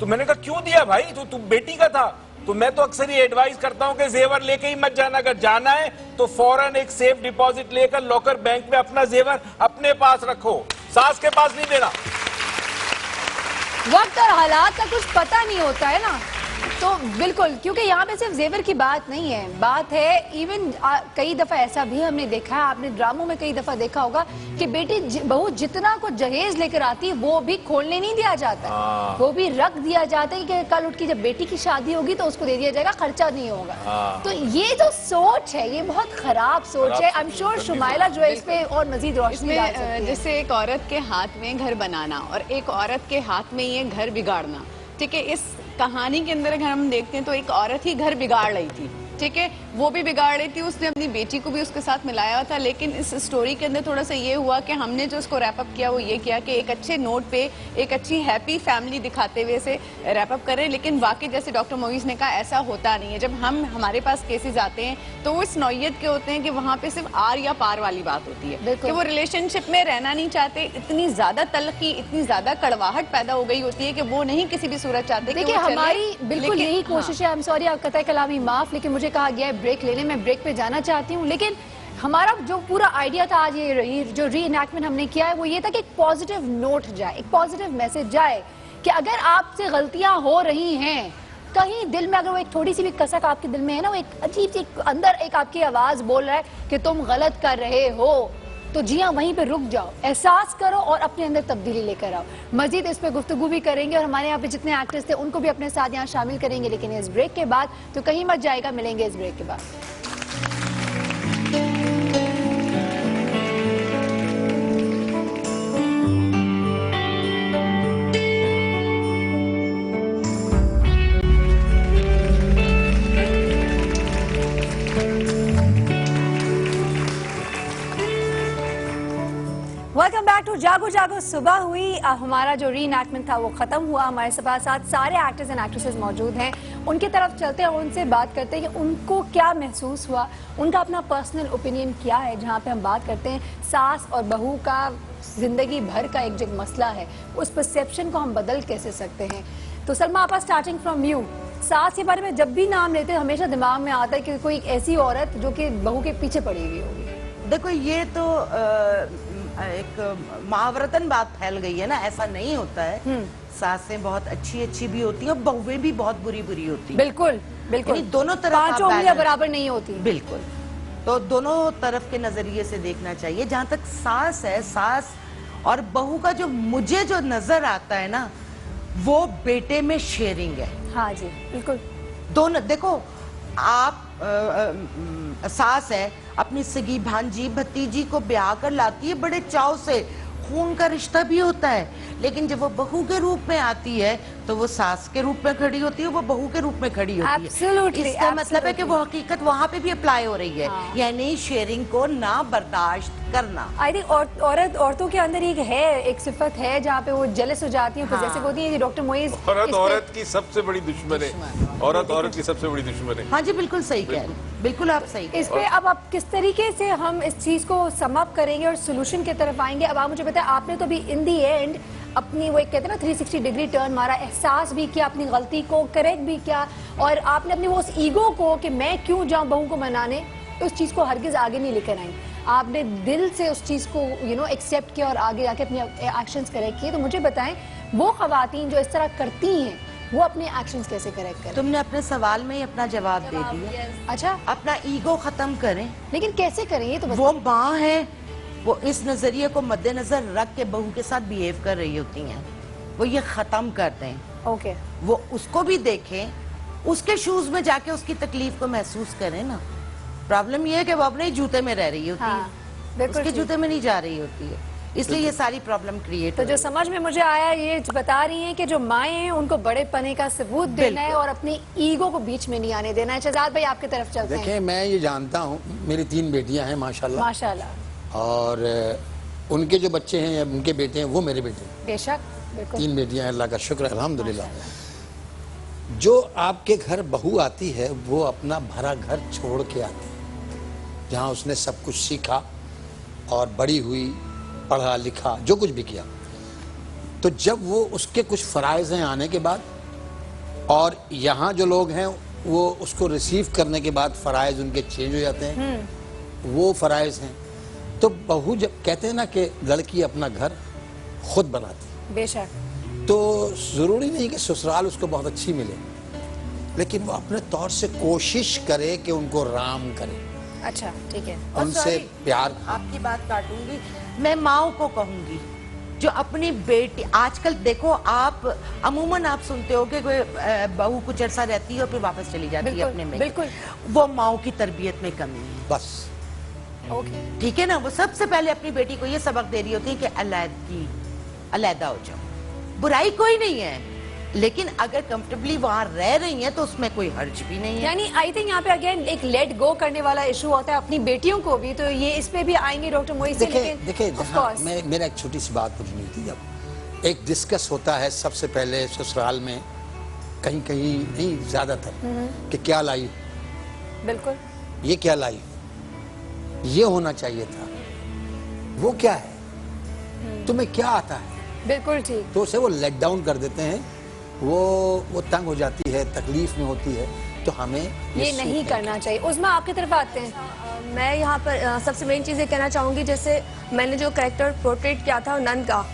तो मैंने कहा क्यों दिया भाई, तो तू बेटी का था। तो मैं तो अक्सर ये एडवाइस करता हूं कि जेवर लेके ही मत जाना। अगर जाना है तो फौरन एक सेफ डिपॉजिट लेकर लॉकर बैंक में अपना जेवर अपने पास रखो, सास के पास नहीं देना। वक्त और हालात का कुछ पता नहीं होता है ना, तो बिल्कुल, क्योंकि यहाँ पे सिर्फ जेवर की बात नहीं है, बात है इवन कई दफा ऐसा भी हमने देखा है, आपने ड्रामों में कई दफा देखा होगा कि बेटी बहू जितना को जहेज लेकर आती है वो भी खोलने नहीं दिया जाता है, वो भी रख दिया जाता है कि कल उठ के जब बेटी की शादी होगी तो उसको दे दिया जाएगा, खर्चा नहीं होगा। तो ये जो सोच है ये बहुत खराब सोच है। आई एम श्योर शुमाइला जो है इस पे और मजीद रोशनी डाल सकती है। जैसे एक औरत के हाथ में घर बनाना और एक औरत के हाथ में ये घर बिगाड़ना, ठीक है। इस कहानी के अंदर अगर हम देखते हैं तो एक औरत ही घर बिगाड़ रही थी, ठीक है, वो भी बिगाड़ रही थी, उसने अपनी बेटी को भी उसके साथ मिलाया हुआ था। लेकिन इस स्टोरी के अंदर थोड़ा सा ये हुआ कि हमने जो इसको रैप अप किया वो ये किया कि एक अच्छे नोट पे एक अच्छी हैप्पी फैमिली दिखाते हुए से रैप अप करें। लेकिन वाकई जैसे डॉक्टर मोइज ने कहा ऐसा होता नहीं है। जब हमारे पास केसेस आते हैं तो वो इस नौयत के होते हैं कि वहाँ पे सिर्फ आर या पार वाली बात होती है कि वो रिलेशनशिप में रहना नहीं चाहते, इतनी ज्यादा तलखी, इतनी ज्यादा कड़वाहट पैदा हो गई होती है कि वो नहीं किसी भी सूरत चाहते। देखिए हमारी बिल्कुल यही कोशिश है। आई एम सॉरी, आप कतई कलामी माफ, लेकिन मुझे कहा गया है ब्रेक लेने, मैं ब्रेक पे जाना चाहती हूँ। लेकिन हमारा जो पूरा आइडिया था आज ये जो री इनैक्टमेंट हमने किया है वो ये था कि एक पॉजिटिव नोट जाए, एक पॉजिटिव मैसेज जाए कि अगर आपसे गलतियां हो रही हैं, कहीं दिल में अगर वो एक थोड़ी सी भी कसक आपके दिल में है ना, वो एक अजीब सी अंदर एक आपकी आवाज बोल रहा है कि तुम गलत कर रहे हो, तो जी हाँ वहीं पे रुक जाओ, एहसास करो और अपने अंदर तब्दीली लेकर आओ। मजीद इस पे गुफ्तगू भी करेंगे और हमारे यहाँ पे जितने एक्टर्स थे उनको भी अपने साथ यहाँ शामिल करेंगे, लेकिन इस ब्रेक के बाद। तो कहीं मत जाएगा, मिलेंगे इस ब्रेक के बाद। वेलकम बैक टू जागो जागो। सुबह हुई, हमारा जो री इनैक्टमेंट था वो खत्म हुआ। हमारे साथ सारे एक्टर्स एंड एक्ट्रेसेस मौजूद हैं, उनकी तरफ चलते हैं और उनसे बात करते हैं कि उनको क्या महसूस हुआ, उनका अपना पर्सनल ओपिनियन क्या है। जहाँ पे हम बात करते हैं सास और बहू का जिंदगी भर का एक जो मसला है, उस परसेप्शन को हम बदल कैसे सकते हैं। तो सलमा आपा, स्टार्टिंग फ्रॉम यू, सास के बारे में जब भी नाम लेते हैं हमेशा दिमाग में आता है कि कोई एक ऐसी औरत जो कि बहू के पीछे पड़ी हुई होगी। देखो ये तो एक महावरतन बात फैल गई है ना, ऐसा नहीं होता है। सासें बहुत अच्छी अच्छी भी होती हैं और बहुएं भी बहुत बुरी बुरी होती हैं। बिल्कुल बिल्कुल, दोनों तरफ पांचों उंगलियां बराबर नहीं होती। बिल्कुल, तो दोनों तरफ के नजरिए से देखना चाहिए। जहां तक सास है, सास और बहू का जो मुझे जो नजर आता है ना, वो बेटे में शेयरिंग है। हाँ जी बिल्कुल, दोनों देखो, आप सास है, अपनी सगी भांजी भतीजी को ब्याह कर लाती है बड़े चाव से, खून का रिश्ता भी होता है। लेकिन जब वो बहू के रूप में आती है तो वो सास के रूप में खड़ी होती है, वो बहू के रूप में खड़ी होती Absolutely, है। इसका मतलब है कि वो हकीकत वहाँ पे भी अप्लाई हो रही है। यानी शेयरिंग को ना बर्दाश्त करना। आई थिंक औरतों के अंदर एक सिफत है जहाँ पे वो जेलस हो जाती है, पॉसेसिव होती है। डॉक्टर मोइज, औरत की सबसे बड़ी दुश्मन है, औरत की सबसे बड़ी दुश्मन है। हाँ जी बिल्कुल सही कह रहे हैं, बिल्कुल आप सही। इस पे अब आप किस तरीके से हम इस चीज को सम अप करेंगे और सोल्यूशन की तरफ आएंगे। अब आप मुझे बताएं, आपने तो भी इन दी एंड अपनी वो एक कहते हैं ना 360 डिग्री टर्न मारा, एहसास भी किया, अपनी गलती को करेक्ट भी किया, और आपने अपनी वो उस ईगो को कि मैं क्यों जाऊं बहू को मनाने, उस चीज को हरगिज आगे नहीं लेकर आई। आपने दिल से उस चीज को एक्सेप्ट किया और आगे जाके अपने एक्शंस करेक्ट किए। तो मुझे बताएं, वो खवातीन जो इस तरह करती हैं वो अपने एक्शंस कैसे करेक्ट करें? तुमने अपने सवाल में ही अपना जवाब दे दिया। अच्छा, अपना ईगो खत्म करें, लेकिन कैसे करें ये तो बताओ। वो माँ है, वो इस नजरिए को मद्देनजर रख के बहू के साथ बिहेव कर रही होती हैं, वो ये खत्म कर दें। ओके, वो उसको भी देखें, उसके शूज में जाके उसकी तकलीफ को महसूस करें ना। प्रॉब्लम ये है कि वो अपने ही जूते में रह रही होती है, उसके जूते में नहीं जा रही होती है, इसलिए ये सारी प्रॉब्लम क्रिएट। तो जो समझ में मुझे आया, ये बता रही हैं कि जो माएँ हैं उनको बड़े पने का सबूत देना है और अपनी ईगो को बीच में नहीं आने देना है। शहजाद भाई आपकी तरफ चलते हैं। देखिए, मैं ये जानता हूँ, मेरी 3 बेटियां हैं माशाल्लाह, माशाल्लाह, और उनके जो बच्चे हैं या उनके बेटे हैं वो मेरे बेटे हैं। बेशक, बिल्कुल। 3 बेटियां हैं, अल्लाह का शुक्र है, अल्हम्दुलिल्लाह। जो आपके घर बहू आती है वो अपना भरा घर छोड़ के आती है, जहाँ उसने सब कुछ सीखा और बड़ी हुई, पढ़ा लिखा, जो कुछ भी किया। तो जब वो उसके कुछ फ़राइज़ हैं आने के बाद, और यहाँ जो लोग हैं वो उसको रिसीव करने के बाद फराइज उनके चेंज हो जाते हैं, वो फराइज हैं। तो बहू जब कहते हैं ना कि लड़की अपना घर खुद बनाती है, बेशक। तो ज़रूरी नहीं कि ससुराल उसको बहुत अच्छी मिले, लेकिन वो अपने तौर से कोशिश करे कि उनको राम करे, अच्छा ठीक है। उनसे प्यार। आपकी बात काटूंगी, मैं माओ को कहूंगी जो अपनी बेटी, आजकल देखो आप अमूमन आप सुनते हो कि कोई बहू कुछ अरसा रहती है और फिर वापस चली जाती है अपने में। बिल्कुल। वो माओ की तरबियत में कमी है। बस ओके। ठीक है ना, वो सबसे पहले अपनी बेटी को ये सबक दे रही होती है कि अलहदा हो जाओ। बुराई कोई नहीं है, लेकिन अगर कंफर्टेबली वहां रह रही हैं तो उसमें कोई हर्ज भी नहीं है। यानी आई थिंक यहाँ पे अगेन एक लेट गो करने वाला इशू होता है अपनी बेटियों को भी, तो ये इस पे भी आएंगे डॉक्टर मोइज से। देखिए मेरा एक छोटी सी बात पूछनी थी। जब एक डिस्कस होता है सबसे पहले ससुराल में, कहीं कहीं नहीं ज्यादातर, कि क्या लाई, बिल्कुल ये क्या लाई, ये होना चाहिए था, वो क्या है, तुम्हें क्या आता है, बिल्कुल ठीक। तो उसे वो लेट डाउन कर देते हैं, वो तंग हो जाती है, तकलीफ में होती है। तो हमें ये नहीं करना चाहिए। उसमें आपकी तरफ आते हैं। मैं यहाँ पर सबसे मेन चीज़ ये कहना चाहूँगी, जैसे मैंने जो कैरेक्टर पोर्ट्रेट किया था नंद का,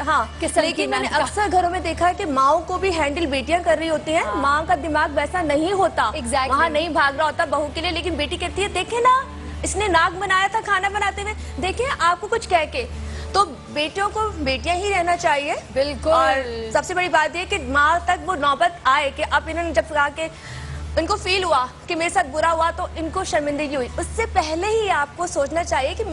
हाँ, लेकिन मैंने अक्सर घरों में देखा है कि माओ को भी हैंडल बेटियां कर रही होती हैं। माँ का दिमाग वैसा नहीं होता, वहाँ नहीं भाग रहा होता बहू के लिए, लेकिन बेटी कहती है देखे ना इसने नाक बनाया था खाना बनाते हुए, देखे आपको कुछ कह के। तो बेटियों को बेटियां ही रहना चाहिए। बिल्कुल। और सबसे बड़ी बात ये कि माँ तक वो नौबत आए कि अब इन्होंने जब कहा कि इनको फील हुआ कि मेरे साथ बुरा हुआ तो इनको शर्मिंदगी हुई, उससे पहले ही आपको सोचना चाहिए कि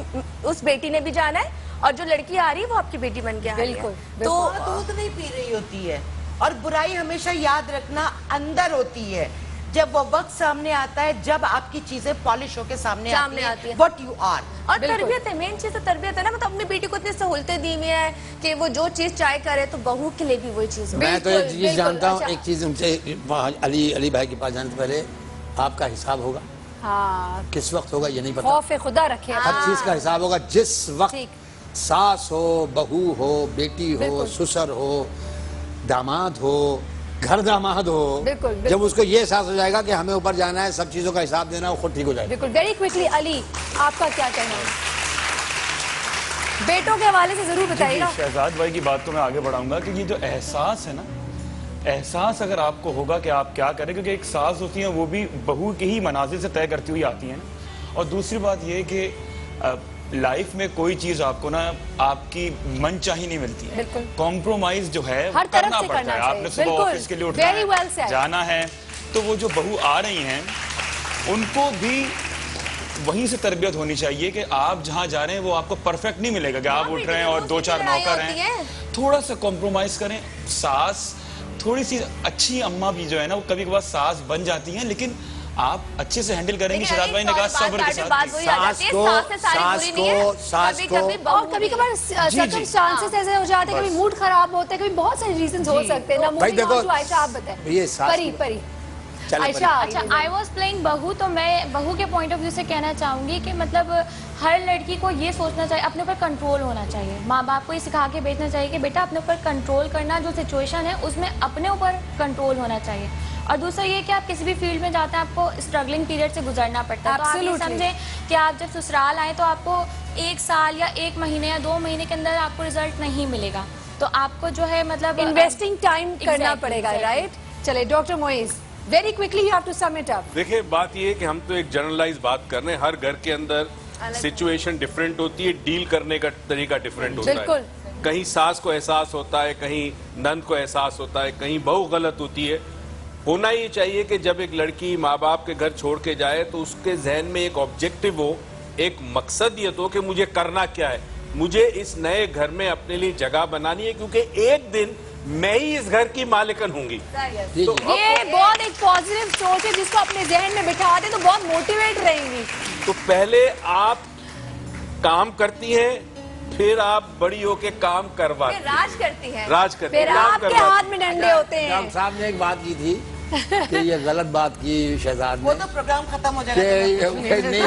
उस बेटी ने भी जाना है और जो लड़की आ रही है वो आपकी बेटी बन के आ रही है। तो दूध नहीं पी रही होती है। और बुराई हमेशा याद रखना अंदर होती है, जब वो वक्त सामने आता है, जब आपकी चीजें पॉलिश होके सामने आती है व्हाट यू आर। और तरबियत है, मेन चीज तो तरबियत है ना। मतलब अपनी बेटी को इतनी सहूलतें दी हुई है कि वो जो चीज चाहे करे, तो बहू के लिए भी वही चीज। मैं तो एक चीज जानता हूँ, एक चीज उनसे, अली भाई के पास जाने से पहले आपका हिसाब होगा। हाँ, किस वक्त होगा ये नहीं पता, खौफ खुदा रखे। हर चीज का हिसाब होगा। जिस वक्त सास हो, बहू हो, बेटी हो, ससुर हो, दामाद हो, घर दामाद हो, जब उसको ये एहसास हो जाएगा कि हमें ऊपर जाना है, सब चीजों का हिसाब देना, वो खुद ठीक हो जाएगा। बिल्कुल। वेरी क्विकली अली, आपका क्या कहना है बेटों के हवाले से, जरूर बताइएगा। शहजाद भाई की बात को मैं आगे बढ़ाऊंगा कि ये जो एहसास है ना, एहसास अगर आपको होगा कि आप क्या करें, क्योंकि एक सास होती है वो भी बहू के ही मनाजिल से तय करती हुई आती है ना। और दूसरी बात ये कि लाइफ में कोई चीज आपको ना आपकी मनचाही नहीं मिलती है, कॉम्प्रोमाइज जो है वो करना पड़ता है। आपने सुबह ऑफिस के लिए उठना है, जाना है, तो वो जो बहू आ रही हैं उनको भी वहीं से तरबियत होनी चाहिए कि आप जहां जा रहे हैं वो आपको परफेक्ट नहीं मिलेगा कि आप उठ रहे हैं और 2-4 नौकर हैं। थोड़ा सा कॉम्प्रोमाइज करें। सास थोड़ी सी अच्छी अम्मा भी जो है ना, वो कभी कभार सास बन जाती हैं, लेकिन आप अच्छे से हैंडल करेंगे। शहजाद भाई ने कहा सब्र के साथ। कभी कभार सर्कमस्टांसेस ऐसे हो जाते हैं, कभी मूड खराब होता है, कभी बहुत सारे रीजंस हो सकते हैं ना। आयशा आप बताएं। परी अच्छा, आई वॉज प्लेइंग बहू, तो मैं बहू के पॉइंट ऑफ व्यू से कहना चाहूंगी कि मतलब हर लड़की को ये सोचना चाहिए, अपने ऊपर कंट्रोल होना चाहिए। माँ बाप को ये सिखा के भेजना चाहिए कि बेटा अपने ऊपर कंट्रोल करना, जो सिचुएशन है उसमें अपने ऊपर कंट्रोल होना चाहिए। और दूसरा ये कि आप किसी भी फील्ड में जाते हैं आपको स्ट्रगलिंग पीरियड से गुजरना पड़ता है। तो आप ये समझें कि आप जब ससुराल आए तो आपको 1 साल या 1 महीने या 2 महीने के अंदर आपको रिजल्ट नहीं मिलेगा, तो आपको जो है मतलब इन्वेस्टिंग टाइम करना पड़ेगा। राइट, चले doctor Moiz, very quickly you have to sum it up. देखिए, बात ये है कि हम तो एक जनरलाइज बात कर रहे हैं। हर घर के अंदर सिचुएशन डिफरेंट होती है, डील करने का तरीका डिफरेंट होता है। कहीं सास को एहसास होता है, कहीं नंद को एहसास होता है, कहीं बहू गलत होती है। होना ही चाहिए कि जब एक लड़की माँ बाप के घर छोड़ के जाए तो उसके जहन में एक ऑब्जेक्टिव हो, एक मकसद ये तो कि मुझे करना क्या है, मुझे इस नए घर में अपने लिए जगह बनानी है, क्योंकि एक दिन मैं ही इस घर की मालिकन होंगी। तो ये बहुत एक पॉजिटिव सोच है, जिसको अपने जहन में बिठा दे तो बहुत मोटिवेट रहेंगी। तो पहले आप काम करती हैं, फिर आप बड़ी होके काम करवाती हैं, राज करती हैं, राज करती हैं, फिर आपके हाथ में डंडे होते हैं। डॉक्टर साहब ने एक बात की थी कि ये गलत बात की शहजाद ने, वो तो प्रोग्राम खत्म हो जाएगा। नहीं,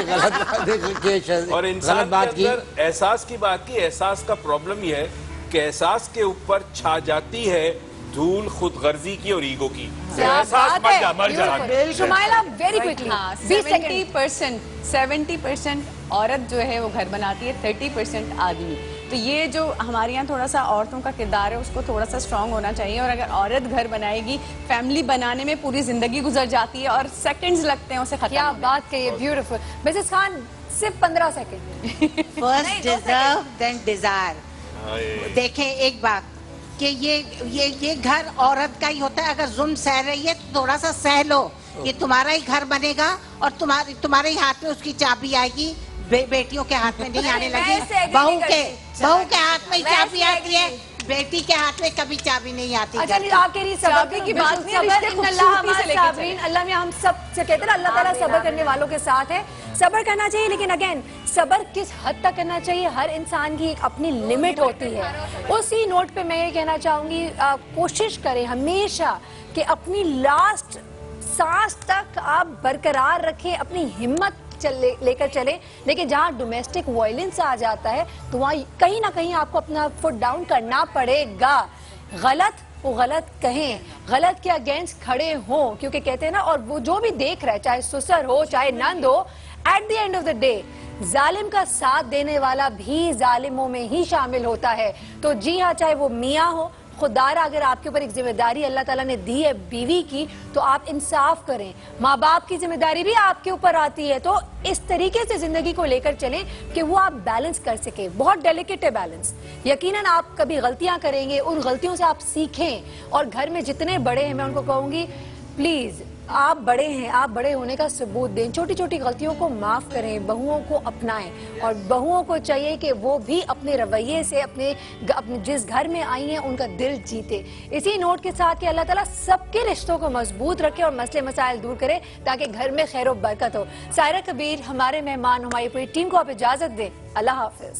और इंसान के अंदर एहसास की बात की। एहसास का प्रॉब्लम यह है कि एहसास के ऊपर छा जाती है धूल खुद गर्जी की और ईगो की। क्या एहसास बात मर है। जा, मर जा। Beautiful. शुमाइला वेरी क्विकली हाँ, 20 सेकंड 70% औरत जो है वो घर बनाती है, 30% आदमी। तो ये जो हमारे यहाँ थोड़ा सा औरतों का किरदार है उसको थोड़ा सा स्ट्रांग होना चाहिए। और अगर औरत घर बनाएगी, फैमिली बनाने में पूरी जिंदगी गुजर जाती है और सेकंड्स लगते हैं उसे खत्म क्या होने में। बात कही है, ब्यूटीफुल। मिसेस खान सिर्फ 15 second. First deserve then desire. देखें एक बात कि ये घर औरत का ही होता है। अगर जुल्म सह रही है तो थोड़ा सा सह लो। ये तुम्हारा ही घर बनेगा और तुम्हारे ही हाथ में उसकी चाबी आएगी। बेटियों के हाथ में नहीं आने लगी। बहू के हाथ में ही चाबी आती है, बेटी के हाथ में कभी चाबी नहीं आती। अच्छा नहीं, आखिरी सब्र चाबी की बात नहीं है, रिश्ते खूबसूरती से लेके चले। अल्लाह में हम सब से कहते हैं ना, अल्लाह ताला सब्र करने वालों के साथ है। सब्र करना चाहिए, लेकिन अगेन सब्र किस हद तक करना चाहिए, हर इंसान की एक अपनी लिमिट होती है। उसी नोट पे मैं ये कहना चाहूंगी, कोशिश करें हमेशा कि अपनी लास्ट सांस तक आप बरकरार रखें, अपनी हिम्मत लेकर चले। लेकिन जहाँ डोमेस्टिक वायलेंस आ जाता है तो वहाँ कहीं ना कहीं आपको अपना फुट डाउन करना पड़ेगा। वो गलत कहें, गलत के अगेंस्ट खड़े हों, क्योंकि कहते हैं ना, और वो जो भी देख रहा है, चाहे ससुर हो चाहे नंद हो, at the end of the day जालिम का साथ देने वाला भी जालिमों में ही शामिल होता है। तो जी हाँ, चाहे वो मियाँ हो, खुदारा अगर आपके ऊपर एक जिम्मेदारी अल्लाह ताला ने दी है बीवी की, तो आप इंसाफ करें। माँ बाप की जिम्मेदारी भी आपके ऊपर आती है। तो इस तरीके से जिंदगी को लेकर चलें कि वो आप बैलेंस कर सके। बहुत डेलिकेट है बैलेंस। यकीनन आप कभी गलतियां करेंगे, उन गलतियों से आप सीखें। और घर में जितने बड़े हैं, मैं उनको कहूंगी प्लीज, आप बड़े हैं, आप बड़े होने का सबूत दें। छोटी छोटी गलतियों को माफ करें, बहुओं को अपनाएं। और बहुओं को चाहिए कि वो भी अपने रवैये से अपने जिस घर में आई हैं उनका दिल जीते। इसी नोट के साथ कि अल्लाह ताला सबके रिश्तों को मजबूत रखे और मसले मसाइल दूर करे, ताकि घर में खैर और बरकत हो। सायरा कबीर हमारे मेहमान, हमारी पूरी टीम को आप इजाजत दें। अल्लाह हाफिज।